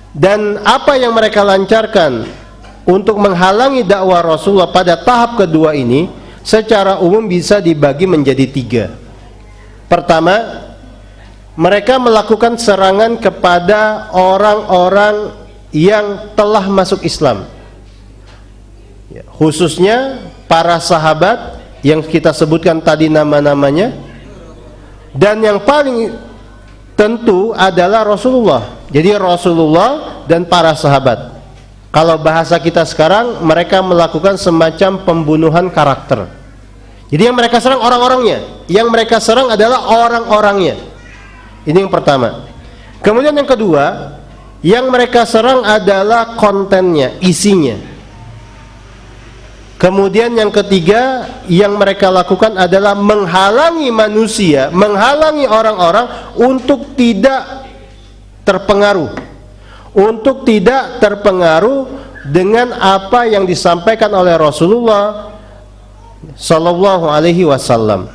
Speaker 1: Dan apa yang mereka lancarkan untuk menghalangi dakwah Rasulullah pada tahap kedua ini secara umum bisa dibagi menjadi 3. Pertama, mereka melakukan serangan kepada orang-orang yang telah masuk Islam, khususnya para sahabat yang kita sebutkan tadi nama-namanya, dan yang paling tentu adalah Rasulullah. Jadi Rasulullah dan para sahabat. Kalau bahasa kita sekarang, mereka melakukan semacam pembunuhan karakter. Jadi yang mereka serang orang-orangnya, yang mereka serang adalah orang-orangnya. Ini yang pertama. Kemudian yang kedua, yang mereka serang adalah kontennya, isinya. Kemudian yang ketiga yang mereka lakukan adalah menghalangi manusia, menghalangi orang-orang untuk tidak terpengaruh, untuk tidak terpengaruh dengan apa yang disampaikan oleh Rasulullah sallallahu alaihi wasallam.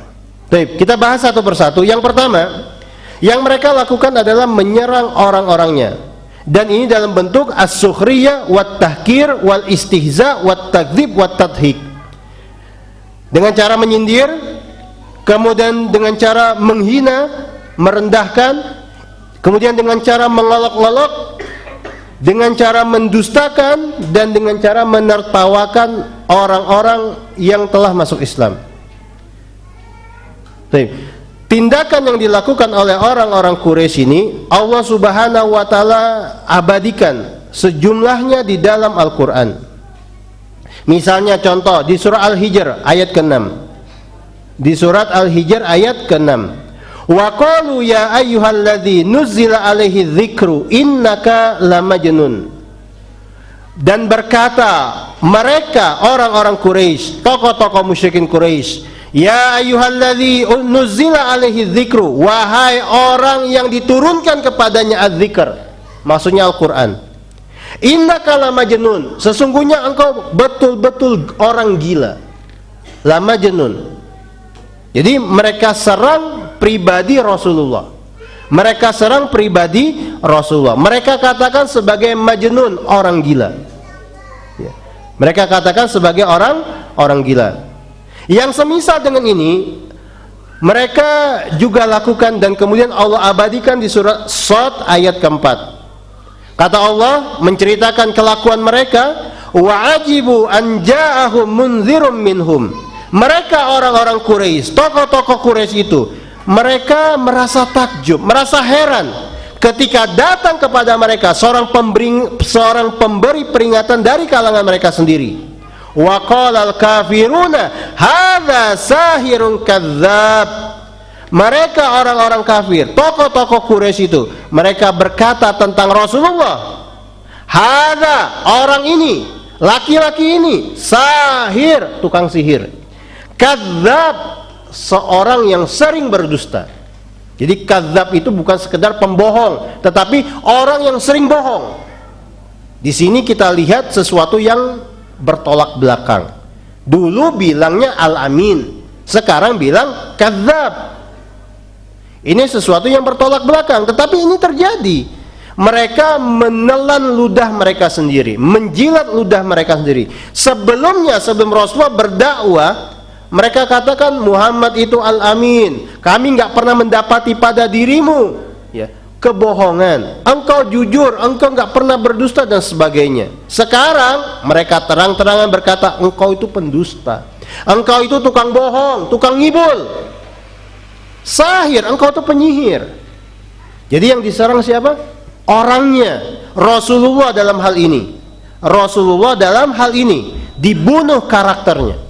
Speaker 1: Baik, kita bahas satu persatu. Yang pertama, yang mereka lakukan adalah menyerang orang-orangnya. Dan ini dalam bentuk as-sukhriyah wat tahkir wal istihza wat takdzib wat tadhik. Dengan cara menyindir, kemudian dengan cara menghina, merendahkan, kemudian dengan cara mengolok-olok, dengan cara mendustakan, dan dengan cara menertawakan orang-orang yang telah masuk Islam. Baik. Tindakan yang dilakukan oleh orang-orang Quraisy ini Allah Subhanahu wa taala abadikan sejumlahnya di dalam Al-Qur'an. Misalnya contoh di surah Al-Hijr ayat ke-6. Di surat Al-Hijr ayat ke-6. Wa qalu ya ayyuhalladzi nuzzila alaihi dzikru innaka lamajnun. Dan berkata mereka orang-orang Quraisy, tokoh-tokoh musyrikin Quraisy, ya ayyuhalladzi nuzzila alaihi dzikru, wahai orang yang diturunkan kepadanya az-zikr, maksudnya Al-Qur'an. Innaka lamajnun, sesungguhnya engkau betul-betul orang gila. Lamajnun. Jadi mereka serang pribadi Rasulullah. Mereka serang pribadi Rasulullah. Mereka katakan sebagai majnun, orang gila. Mereka katakan sebagai orang gila. Yang semisal dengan ini mereka juga lakukan dan kemudian Allah abadikan di surat Shad ayat keempat. Kata Allah menceritakan kelakuan mereka, wa ajibu an ja'ahum munzirum minhum. Mereka orang-orang Quraisy, tokoh-tokoh Quraisy itu, mereka merasa takjub, merasa heran ketika datang kepada mereka seorang pemberi peringatan dari kalangan mereka sendiri. Wa qala al-kafiruna hadza sahirun kadzdzab. Mereka orang-orang kafir, tokoh-tokoh Quraisy itu, mereka berkata tentang Rasulullah, hadza, orang ini, laki-laki ini, sahir, tukang sihir, kadzdzab, seorang yang sering berdusta. Jadi kadzdzab itu bukan sekedar pembohong, tetapi orang yang sering bohong. Di sini kita lihat sesuatu yang bertolak belakang. Dulu bilangnya al-amin, sekarang bilang kadzdzab. Ini sesuatu yang bertolak belakang, tetapi ini terjadi. Mereka menelan ludah mereka sendiri, menjilat ludah mereka sendiri. Sebelumnya, sebelum Rasulullah berdakwah, mereka katakan Muhammad itu al-amin, kami nggak pernah mendapati pada dirimu ya kebohongan, engkau jujur, engkau nggak pernah berdusta dan sebagainya. Sekarang mereka terang-terangan berkata engkau itu pendusta, engkau itu tukang bohong, tukang ngibul, sahir, engkau itu penyihir. Jadi yang diserang siapa? Orangnya, Rasulullah dalam hal ini. Rasulullah dalam hal ini dibunuh karakternya.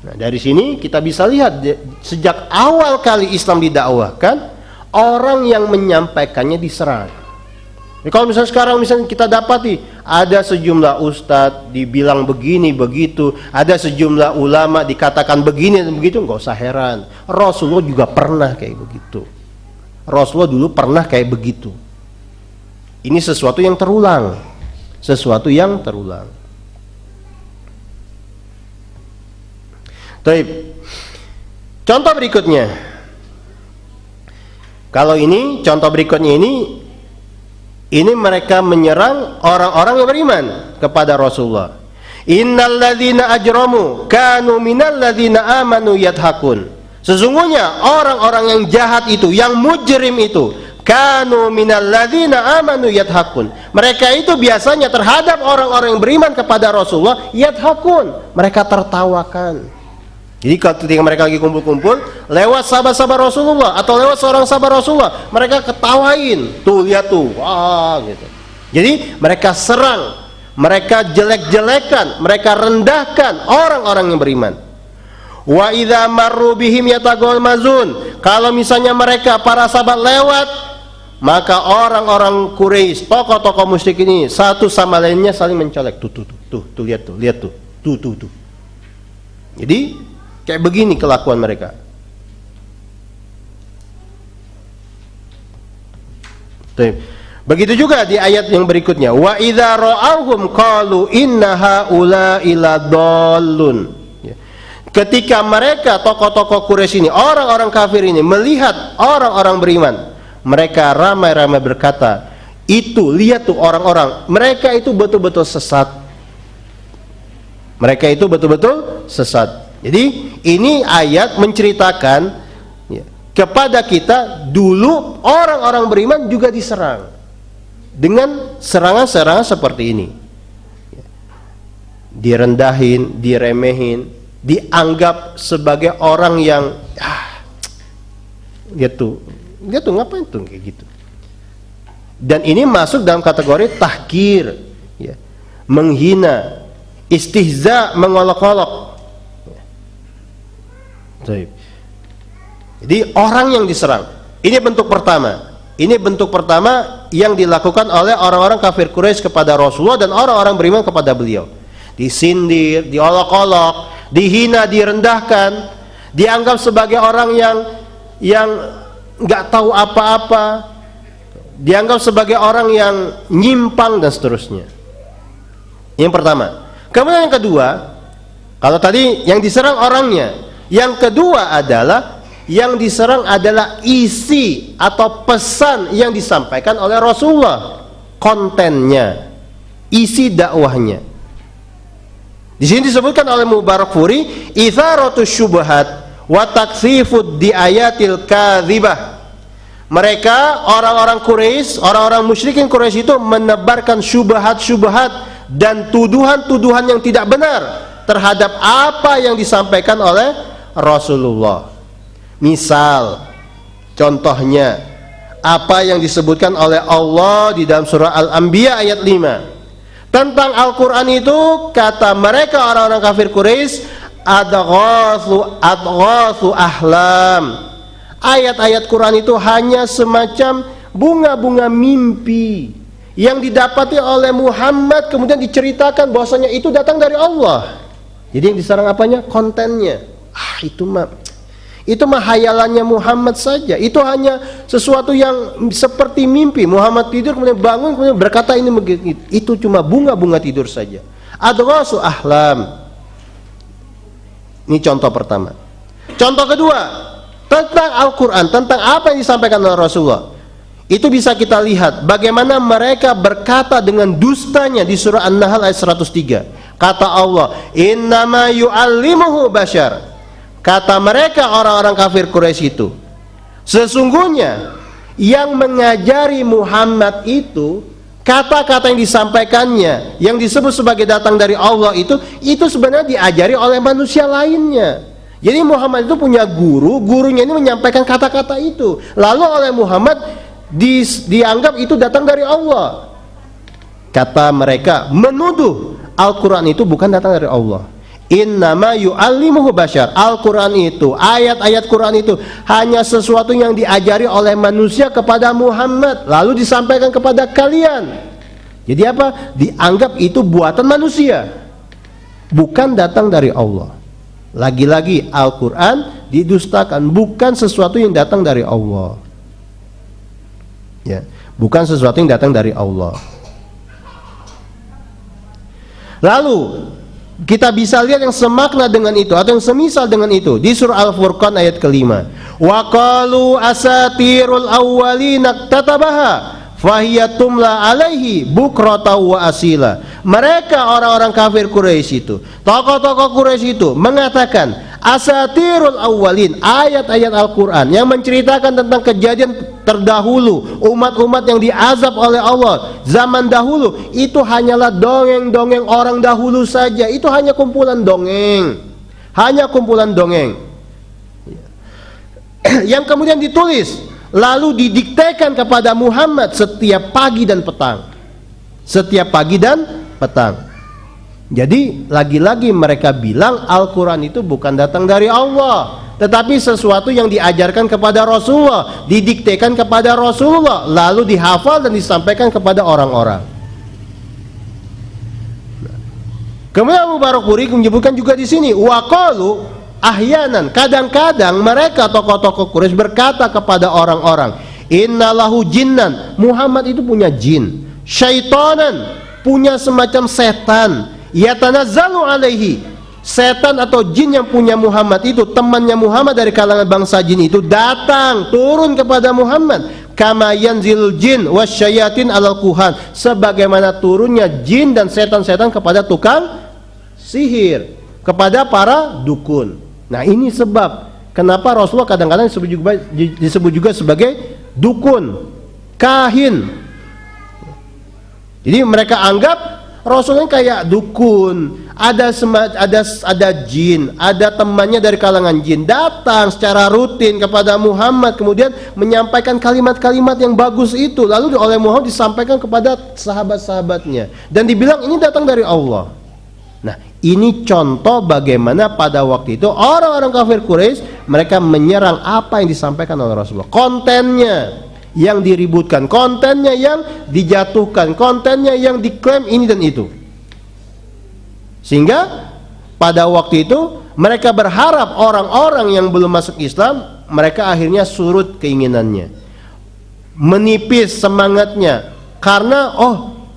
Speaker 1: Nah, dari sini kita bisa lihat sejak awal kali Islam didakwahkan, orang yang menyampaikannya diserang. Jadi kalau misalnya sekarang kita dapati ada sejumlah ustadz dibilang begini begitu, ada sejumlah ulama dikatakan begini dan begitu, nggak usah heran. Rasulullah juga pernah kayak begitu. Rasulullah dulu pernah kayak begitu. Ini sesuatu yang terulang, sesuatu yang terulang. Baik. Contoh berikutnya. Kalau ini contoh berikutnya ini mereka menyerang orang-orang yang beriman kepada Rasulullah. Innal ladzina ajramu kanu minal ladzina amanu yadhakun. Sesungguhnya orang-orang yang jahat itu, yang mujrim itu, kanu minal ladzina amanu yadhakun. Mereka itu biasanya terhadap orang-orang yang beriman kepada Rasulullah yadhakun, mereka tertawakan. Jadi ketika mereka lagi kumpul-kumpul, lewat sahabat-sahabat Rasulullah atau lewat seorang sahabat Rasulullah, mereka ketawain, tuh lihat tuh, wah gitu. Jadi mereka serang, mereka jelek-jelekan, mereka rendahkan orang-orang yang beriman. Wa idza marru bihim yataghamazun. Kalau misalnya mereka para sahabat lewat, maka orang-orang Quraisy, tokoh-tokoh musyrik ini satu sama lainnya saling mencolek, tuh lihat tuh, tuh. Jadi kayak begini kelakuan mereka. Begitu juga di ayat yang berikutnya, wa idza ra'awhum qalu inna haula'i ladallun. Ketika mereka tokoh-tokoh Quraisy ini, orang-orang kafir ini melihat orang-orang beriman, mereka ramai-ramai berkata, itu lihat tuh orang-orang, mereka itu betul-betul sesat. Mereka itu betul-betul sesat. Jadi ini ayat menceritakan ya, kepada kita dulu orang-orang beriman juga diserang dengan serangan-serangan seperti ini. Direndahin, diremehin, dianggap sebagai orang yang dia tuh ngapain tuh kayak gitu. Dan ini masuk dalam kategori tahkir, ya, menghina, istihza, mengolok-olok. Jadi orang yang diserang, ini bentuk pertama. Ini bentuk pertama yang dilakukan oleh orang-orang kafir Quraisy kepada Rasulullah dan orang-orang beriman kepada beliau. Disindir, diolok-olok, dihina, direndahkan, dianggap sebagai orang yang nggak tahu apa-apa, dianggap sebagai orang yang nyimpang dan seterusnya. Yang pertama. Kemudian yang kedua, kalau tadi yang diserang orangnya, yang kedua adalah yang diserang adalah isi atau pesan yang disampaikan oleh Rasulullah, kontennya, isi dakwahnya. Di sini disebutkan oleh Mubarakfuri, itsaratus syubhat wa taksifud di ayatil kadzibah. Mereka orang-orang Quraisy, orang-orang musyrikin Quraisy itu menebarkan syubhat-syubhat dan tuduhan-tuduhan yang tidak benar terhadap apa yang disampaikan oleh Rasulullah. Misal, contohnya apa yang disebutkan oleh Allah di dalam surah Al-Anbiya ayat 5. Tentang Al-Quran itu, kata mereka orang-orang kafir Quraisy, adghathu ahlam. Ayat-ayat Quran itu hanya semacam bunga-bunga mimpi yang didapati oleh Muhammad, kemudian diceritakan bahwasanya itu datang dari Allah. Jadi yang diserang apanya? Kontennya. Itu mah hayalannya Muhammad saja. Itu hanya sesuatu yang seperti mimpi. Muhammad tidur kemudian bangun kemudian berkata ini begitu. Itu cuma bunga-bunga tidur saja. Adghasu ahlam. Ini contoh pertama. Contoh kedua, tentang Al-Quran, tentang apa yang disampaikan oleh Rasulullah. Itu bisa kita lihat bagaimana mereka berkata dengan dustanya di surah An-Nahl ayat 103. Kata Allah, innama yu'allimuhu bashar. Kata mereka orang-orang kafir Quraisy itu, sesungguhnya yang mengajari Muhammad itu, kata-kata yang disampaikannya, yang disebut sebagai datang dari Allah itu sebenarnya diajari oleh manusia lainnya. Jadi Muhammad itu punya guru, gurunya ini menyampaikan kata-kata itu. Lalu oleh Muhammad dianggap itu datang dari Allah. Kata mereka menuduh Al-Quran itu bukan datang dari Allah. Innama yu'allimuhu bashar. Al-Quran itu, ayat-ayat Quran itu hanya sesuatu yang diajari oleh manusia kepada Muhammad, lalu disampaikan kepada kalian. Jadi apa? Dianggap itu buatan manusia, bukan datang dari Allah. Lagi-lagi Al-Quran didustakan, bukan sesuatu yang datang dari Allah. Ya, bukan sesuatu yang datang dari Allah. Lalu kita bisa lihat yang semakna dengan itu atau yang semisal dengan itu di surah Al-Furqan ayat kelima. Wa qalu asatirul awwalina tatabaha fahiyatumla alaihi bukrata wa asila. Mereka orang-orang kafir Quraisy itu, tokoh-tokoh Quraisy itu mengatakan asatirul awwalin, ayat-ayat Al-Quran yang menceritakan tentang kejadian terdahulu, umat-umat yang diazab oleh Allah zaman dahulu, itu hanyalah dongeng-dongeng orang dahulu saja. Itu hanya kumpulan dongeng, hanya kumpulan dongeng yang kemudian ditulis lalu didiktekan kepada Muhammad setiap pagi dan petang. Setiap pagi dan petang. Jadi lagi-lagi mereka bilang Al-Quran itu bukan datang dari Allah, tetapi sesuatu yang diajarkan kepada Rasulullah, didiktekan kepada Rasulullah, lalu dihafal dan disampaikan kepada orang-orang. Kemudian Abu Barakuri menyebutkan juga di sini, waqalu ahyanan, kadang-kadang mereka tokoh-tokoh Quraisy berkata kepada orang-orang, innalahu jinnan, Muhammad itu punya jin, syaitanan, punya semacam setan, yatanazzalu alaihi, setan atau jin yang punya Muhammad itu, temannya Muhammad dari kalangan bangsa jin itu datang turun kepada Muhammad, kama yanzilul jin wasyayatin alal kuhan, sebagaimana turunnya jin dan setan-setan kepada tukang sihir, kepada para dukun. Nah ini sebab kenapa Rasulullah kadang-kadang disebut juga sebagai dukun, kahin. Jadi mereka anggap Rasulullah kayak dukun, ada jin, ada temannya dari kalangan jin datang secara rutin kepada Muhammad, kemudian menyampaikan kalimat-kalimat yang bagus itu, lalu oleh Muhammad disampaikan kepada sahabat-sahabatnya dan dibilang ini datang dari Allah. Nah, ini contoh bagaimana pada waktu itu orang-orang kafir Quraisy mereka menyerang apa yang disampaikan oleh Rasulullah, kontennya yang diributkan, kontennya yang dijatuhkan, kontennya yang diklaim ini dan itu. Sehingga pada waktu itu mereka berharap orang-orang yang belum masuk Islam, mereka akhirnya surut keinginannya, menipis semangatnya, karena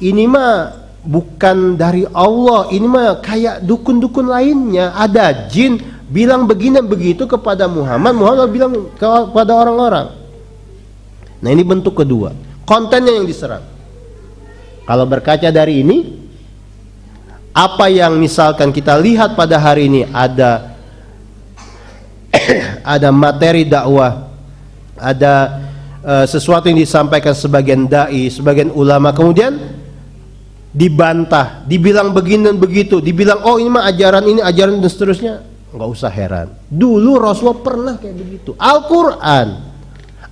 Speaker 1: ini mah bukan dari Allah, ini mah kayak dukun-dukun lainnya, ada jin bilang begini begitu kepada Muhammad, Muhammad bilang kepada orang-orang. Nah ini bentuk kedua, kontennya yang diserang. Kalau berkaca dari ini, apa yang misalkan kita lihat pada hari ini, ada materi dakwah, ada sesuatu yang disampaikan sebagian dai, sebagian ulama, kemudian dibantah, dibilang begini dan begitu, dibilang oh ini mah ajaran ini, ajaran dan seterusnya. Nggak usah heran. Dulu Rasulullah pernah kayak begitu.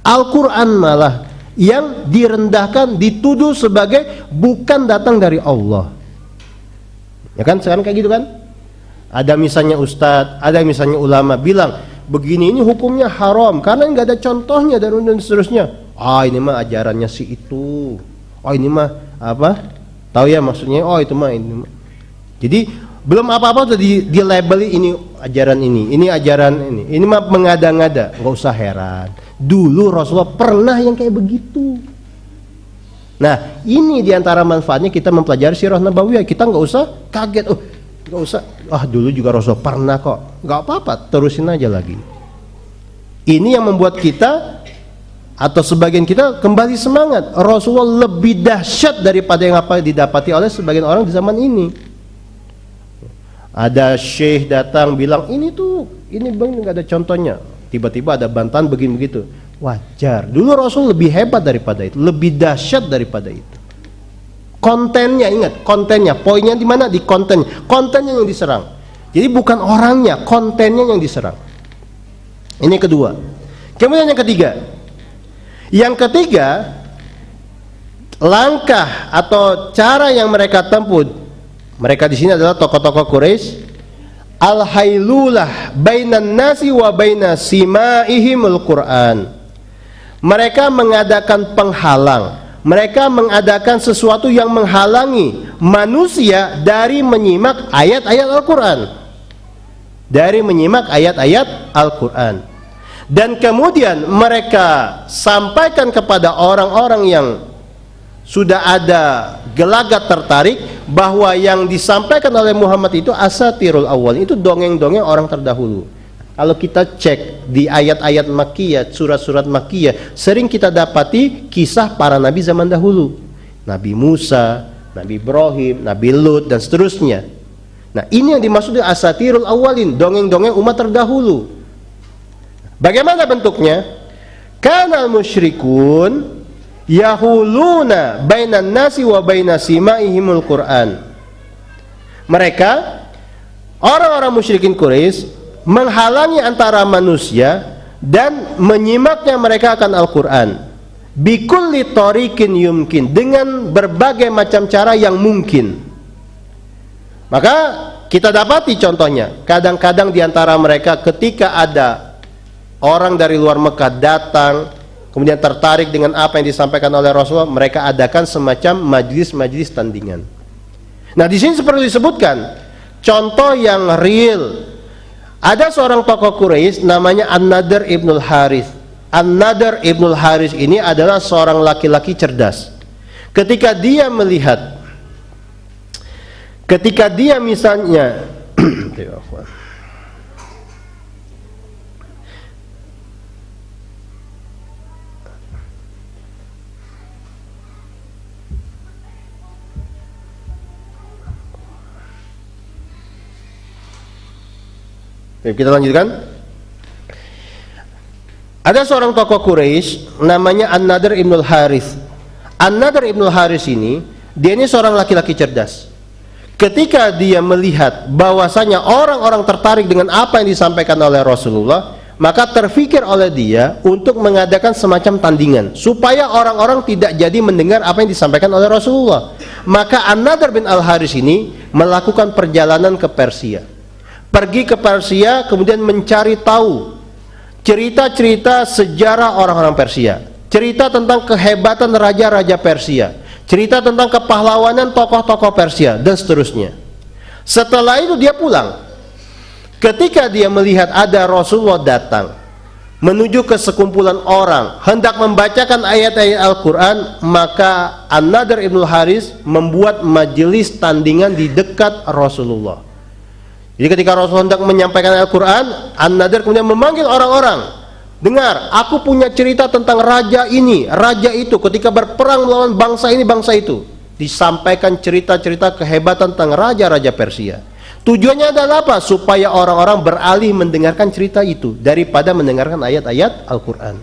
Speaker 1: Al-Quran malah yang direndahkan, dituduh sebagai bukan datang dari Allah. Ya kan, sekarang kayak gitu kan? Ada misalnya ustadz, ada misalnya ulama bilang begini ini hukumnya haram karena nggak ada contohnya dan seterusnya. Ini mah ajarannya si itu. Ini mah apa? Tahu ya maksudnya? Itu mah ini. Jadi belum apa-apa udah di labeli ini ajaran ini ajaran ini mah mengada-ngada. Nggak usah heran. Dulu Rasulullah pernah yang kayak begitu. Nah, ini diantara manfaatnya kita mempelajari sirah nabawiyah. Kita nggak usah kaget. Nggak usah. Dulu juga Rasulullah pernah kok. Nggak apa-apa, terusin aja lagi. Ini yang membuat kita atau sebagian kita kembali semangat. Rasulullah lebih dahsyat daripada yang apa didapati oleh sebagian orang di zaman ini. Ada syekh datang bilang ini bang nggak ada contohnya. Tiba-tiba ada bantahan begini begitu. Wajar. Dulu Rasul lebih hebat daripada itu, lebih dahsyat daripada itu. Kontennya, ingat kontennya. Poinnya di mana? Di kontennya. Kontennya yang diserang. Jadi bukan orangnya, kontennya yang diserang. Ini kedua. Kemudian yang ketiga. Yang ketiga, langkah atau cara yang mereka tempuh. Mereka di sini adalah tokoh-tokoh Quraisy. Al-hailulah bainan nasi wa baina simaihimul Qur'an. Mereka mengadakan penghalang. Mereka mengadakan sesuatu yang menghalangi manusia dari menyimak ayat-ayat Al-Quran. Dari menyimak ayat-ayat Al-Quran. Dan kemudian mereka sampaikan kepada orang-orang yang sudah ada gelagat tertarik bahwa yang disampaikan oleh Muhammad itu asatirul awal, itu dongeng-dongeng orang terdahulu. Kalau kita cek di ayat-ayat Makkiyah, surat-surat Makkiyah, sering kita dapati kisah para nabi zaman dahulu. Nabi Musa, Nabi Ibrahim, Nabi Lut dan seterusnya. Nah, ini yang dimaksud asatirul awalin, dongeng-dongeng umat terdahulu. Bagaimana bentuknya? Kanal musyrikun yahuluna bainan nasi wa baina simaihimul Qur'an. Mereka orang-orang musyrikin Quraisy menghalangi antara manusia dan menyimaknya mereka akan Al-Quran bikulli tariqin yumkin, dengan berbagai macam cara yang mungkin. Maka kita dapati contohnya, kadang-kadang diantara mereka ketika ada orang dari luar Mekah datang kemudian tertarik dengan apa yang disampaikan oleh Rasulullah, mereka adakan semacam majlis-majlis tandingan. Nah, di sini seperti disebutkan contoh yang real. Ada seorang tokoh Quraisy namanya An-Nadr ibnul Harith. An-Nadr ibnul Harith ini adalah seorang laki-laki cerdas. Ketika dia misalnya kita lanjutkan. Ada seorang tokoh Quraisy namanya An-Nadr ibnul Harith. An-Nadr ibnul Harith ini, dia ini seorang laki-laki cerdas. Ketika dia melihat bahwasanya orang-orang tertarik dengan apa yang disampaikan oleh Rasulullah, maka terfikir oleh dia untuk mengadakan semacam tandingan supaya orang-orang tidak jadi mendengar apa yang disampaikan oleh Rasulullah. Maka An-Nadr bin Al-Harith ini melakukan perjalanan ke Persia. Pergi ke Persia, kemudian mencari tahu cerita-cerita sejarah orang-orang Persia, cerita tentang kehebatan raja-raja Persia, cerita tentang kepahlawanan tokoh-tokoh Persia dan seterusnya. Setelah itu dia pulang. Ketika dia melihat ada Rasulullah datang menuju ke sekumpulan orang hendak membacakan ayat-ayat Al-Quran, maka An-Nadr ibnul Harith membuat majelis tandingan di dekat Rasulullah. Jadi ketika Rasulullah hendak menyampaikan Al-Quran, An-Nadr kemudian memanggil orang-orang. Dengar, aku punya cerita tentang raja ini, raja itu, ketika berperang melawan bangsa ini, bangsa itu. Disampaikan cerita-cerita kehebatan tentang raja-raja Persia. Tujuannya adalah apa? Supaya orang-orang beralih mendengarkan cerita itu daripada mendengarkan ayat-ayat Al-Quran.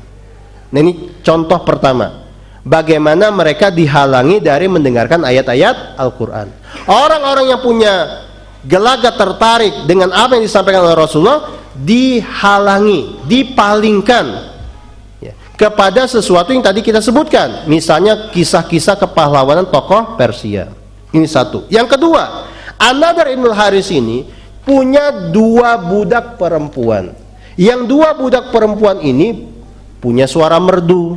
Speaker 1: Nah, ini contoh pertama. Bagaimana mereka dihalangi dari mendengarkan ayat-ayat Al-Quran. Orang-orang yang punya gelagat tertarik dengan apa yang disampaikan oleh Rasulullah dihalangi, dipalingkan kepada sesuatu yang tadi kita sebutkan. Misalnya kisah-kisah kepahlawanan tokoh Persia. Ini satu. Yang kedua, An-Nadhr ibn al-Haris ini punya 2 budak perempuan. Yang 2 budak perempuan ini punya suara merdu,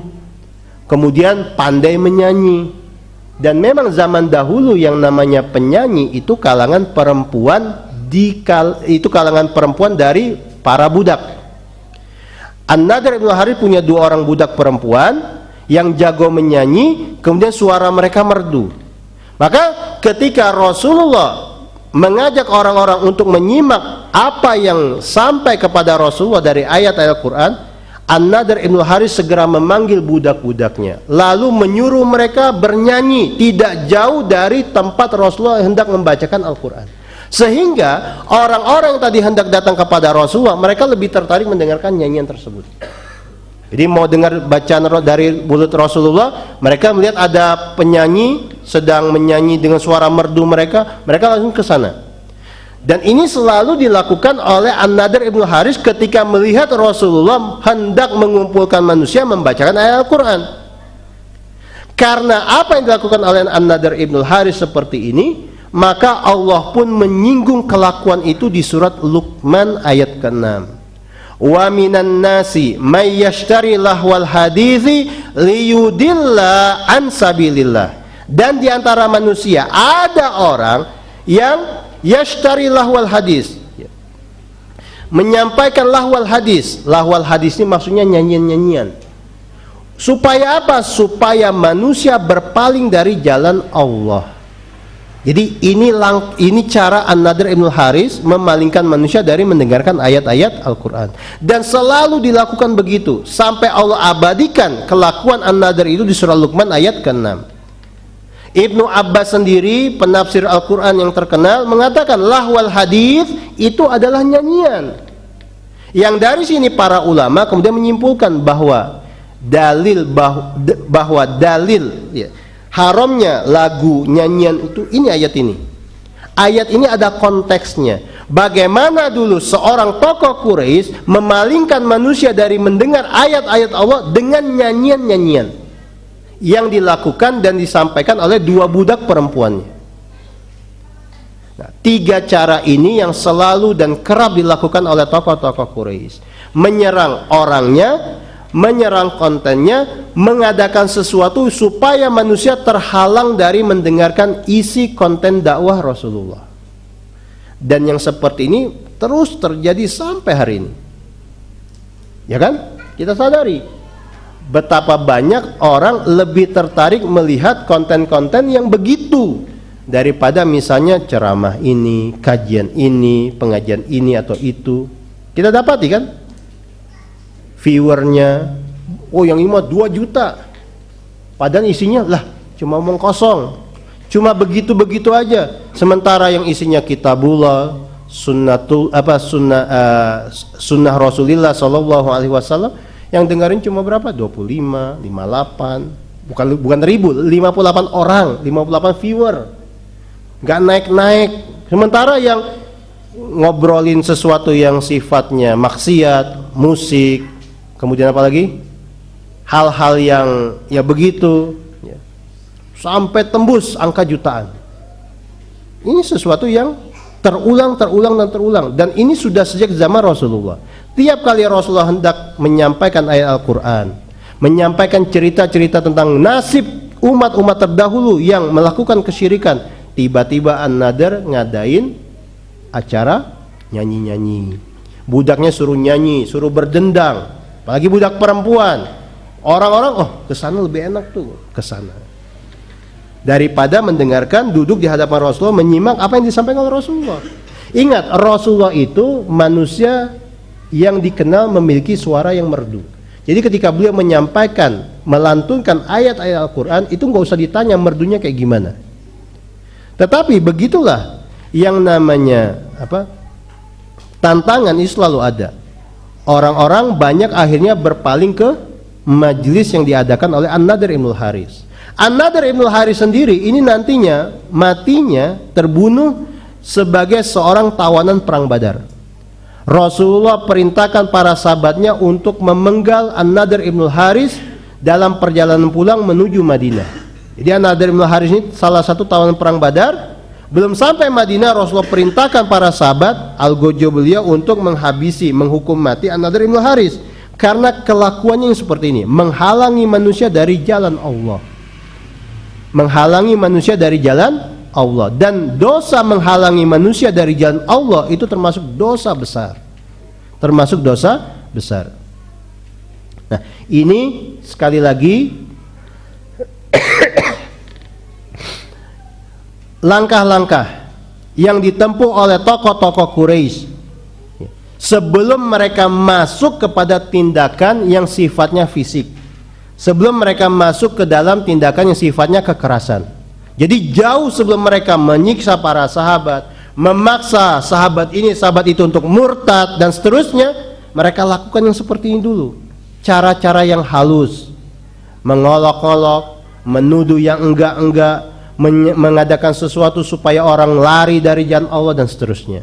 Speaker 1: kemudian pandai menyanyi. Dan memang zaman dahulu yang namanya penyanyi itu kalangan perempuan, itu kalangan perempuan dari para budak. An-Nadhr ibn al-Haris punya 2 orang budak perempuan yang jago menyanyi, kemudian suara mereka merdu. Maka ketika Rasulullah mengajak orang-orang untuk menyimak apa yang sampai kepada Rasulullah dari ayat-ayat Al-Quran, An-Nadhr ibn al-Haris segera memanggil budak-budaknya, lalu menyuruh mereka bernyanyi tidak jauh dari tempat Rasulullah hendak membacakan Al-Quran. Sehingga orang-orang yang tadi hendak datang kepada Rasulullah, mereka lebih tertarik mendengarkan nyanyian tersebut. Jadi mau dengar bacaan dari mulut Rasulullah, mereka melihat ada penyanyi sedang menyanyi dengan suara merdu mereka langsung ke sana. Dan ini selalu dilakukan oleh An-Nadhr ibn al-Haris ketika melihat Rasulullah hendak mengumpulkan manusia membacakan ayat Al-Quran. Karena apa yang dilakukan oleh An-Nadhr ibn al-Haris seperti ini, maka Allah pun menyinggung kelakuan itu di surat Luqman ayat ke-6. Wa minan nasi may yashtari lahwal hadithi liyudilla an sabilillah. Dan di antara manusia ada orang yang yashtari lahwal hadis, menyampaikan lahwal hadis. Lahwal hadis ini maksudnya nyanyian-nyanyian. Supaya apa? Supaya manusia berpaling dari jalan Allah. Jadi ini cara An-Nadhr ibn al-Haris memalingkan manusia dari mendengarkan ayat-ayat Al-Quran. Dan selalu dilakukan begitu sampai Allah abadikan kelakuan An-Nadhr itu di surah Luqman ayat ke-6. Ibnu Abbas sendiri, penafsir Al-Quran yang terkenal, mengatakan lahwal hadith itu adalah nyanyian. Yang dari sini para ulama kemudian menyimpulkan bahwa dalil haramnya lagu nyanyian itu ini ayat ini. Ayat ini ada konteksnya. Bagaimana dulu seorang tokoh Quraisy memalingkan manusia dari mendengar ayat-ayat Allah dengan nyanyian-nyanyian yang dilakukan dan disampaikan oleh 2 budak perempuannya. Nah, 3 cara ini yang selalu dan kerap dilakukan oleh tokoh-tokoh Quraisy. Menyerang orangnya, menyerang kontennya, mengadakan sesuatu supaya manusia terhalang dari mendengarkan isi konten dakwah Rasulullah. Dan yang seperti ini terus terjadi sampai hari ini. Ya kan? Kita sadari betapa banyak orang lebih tertarik melihat konten-konten yang begitu daripada misalnya ceramah ini, kajian ini, pengajian ini atau itu. Kita dapati kan viewernya, oh yang ini mah 2 juta, padahal isinya lah cuma omong kosong, cuma begitu-begitu aja. Sementara yang isinya kitabullah, sunnah Rasulullah sallallahu alaihi wasallam, yang dengerin cuma berapa? 25, 58, bukan ribu, 58 orang, 58 viewer, nggak naik-naik. Sementara yang ngobrolin sesuatu yang sifatnya maksiat, musik, kemudian apa lagi? Hal-hal yang ya begitu, ya, sampai tembus angka jutaan. Ini sesuatu yang terulang dan terulang, dan ini sudah sejak zaman Rasulullah. Tiap kali Rasulullah hendak menyampaikan ayat Al-Quran, menyampaikan cerita-cerita tentang nasib umat-umat terdahulu yang melakukan kesyirikan, tiba-tiba An-Nadhr ngadain acara nyanyi-nyanyi. Budaknya suruh nyanyi, suruh berdendang, apalagi budak perempuan. Orang-orang, oh kesana lebih enak tuh, kesana, daripada mendengarkan, duduk di hadapan Rasulullah, menyimak apa yang disampaikan oleh Rasulullah. Ingat, Rasulullah itu manusia yang dikenal memiliki suara yang merdu. Jadi ketika beliau menyampaikan, melantunkan ayat-ayat Al-Quran, itu nggak usah ditanya merdunya kayak gimana. Tetapi begitulah yang namanya tantangan itu selalu ada. Orang-orang banyak akhirnya berpaling ke majelis yang diadakan oleh An-Nadhr Ibnul Haris. An-Nadhr Ibnul Haris sendiri ini nantinya matinya terbunuh sebagai seorang tawanan perang Badar. Rasulullah perintahkan para sahabatnya untuk memenggal An-Nadhr Ibnul Haris dalam perjalanan pulang menuju Madinah. Jadi An-Nadhr Ibnul Haris ini salah satu tawanan perang Badar. Belum sampai Madinah, Rasulullah perintahkan para sahabat algojo beliau untuk menghabisi, menghukum mati An-Nadhr Ibnul Haris karena kelakuannya yang seperti ini, menghalangi manusia dari jalan Allah. Menghalangi manusia dari jalan Allah, dan dosa menghalangi manusia dari jalan Allah itu termasuk dosa besar. Termasuk dosa besar. Nah, ini sekali lagi langkah-langkah yang ditempuh oleh tokoh-tokoh Quraisy sebelum mereka masuk kepada tindakan yang sifatnya fisik, sebelum mereka masuk ke dalam tindakan yang sifatnya kekerasan. Jadi jauh sebelum mereka menyiksa para sahabat, memaksa sahabat ini sahabat itu untuk murtad dan seterusnya, mereka lakukan yang seperti ini dulu. Cara-cara yang halus, mengolok-olok, menuduh yang enggak-enggak, mengadakan sesuatu supaya orang lari dari jalan Allah dan seterusnya.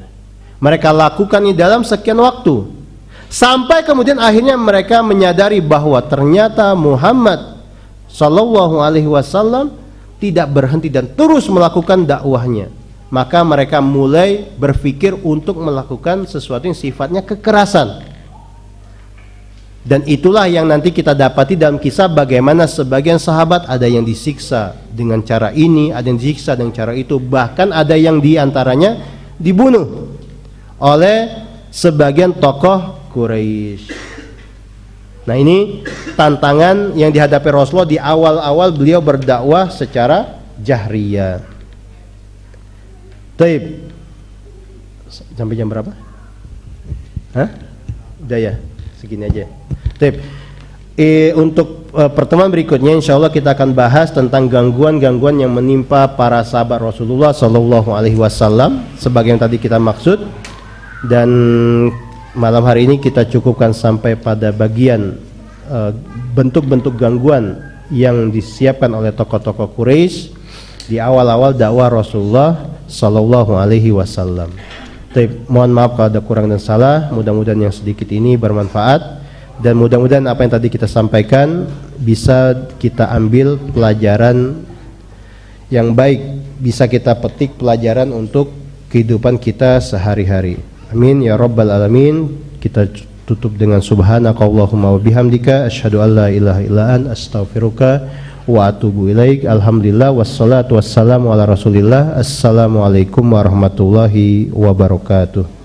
Speaker 1: Mereka lakukan ini dalam sekian waktu, sampai kemudian akhirnya mereka menyadari bahwa ternyata Muhammad Sallallahu Alaihi Wasallam tidak berhenti dan terus melakukan dakwahnya. Maka mereka mulai berpikir untuk melakukan sesuatu yang sifatnya kekerasan. Dan itulah yang nanti kita dapati dalam kisah bagaimana sebagian sahabat ada yang disiksa dengan cara ini, ada yang disiksa dengan cara itu, bahkan ada yang diantaranya dibunuh oleh sebagian tokoh Quraisy. Nah, ini tantangan yang dihadapi Rasulullah di awal-awal beliau berdakwah secara jahriyah. Taib. Sampai jam berapa? Hah? Udah ya, segini aja. Taib. Untuk pertemuan berikutnya insya Allah kita akan bahas tentang gangguan-gangguan yang menimpa para sahabat Rasulullah Sallallahu Alaihi Wasallam sebagai yang tadi kita maksud. Dan malam hari ini kita cukupkan sampai pada bagian bentuk-bentuk gangguan yang disiapkan oleh tokoh-tokoh Quraisy di awal-awal dakwah Rasulullah Sallallahu Alaihi Wasallam. Mohon maaf kalau ada kurang dan salah. Mudah-mudahan yang sedikit ini bermanfaat, dan mudah-mudahan apa yang tadi kita sampaikan bisa kita ambil pelajaran yang baik, bisa kita petik pelajaran untuk kehidupan kita sehari-hari. Amin ya rabbal alamin. Kita tutup dengan subhanakallahumma wa bihamdika asyhadu an la ilaha illa anta astaghfiruka wa atubu ilaik. Alhamdulillah wassalatu wassalamu ala Rasulillah. Assalamualaikum warahmatullahi wabarakatuh.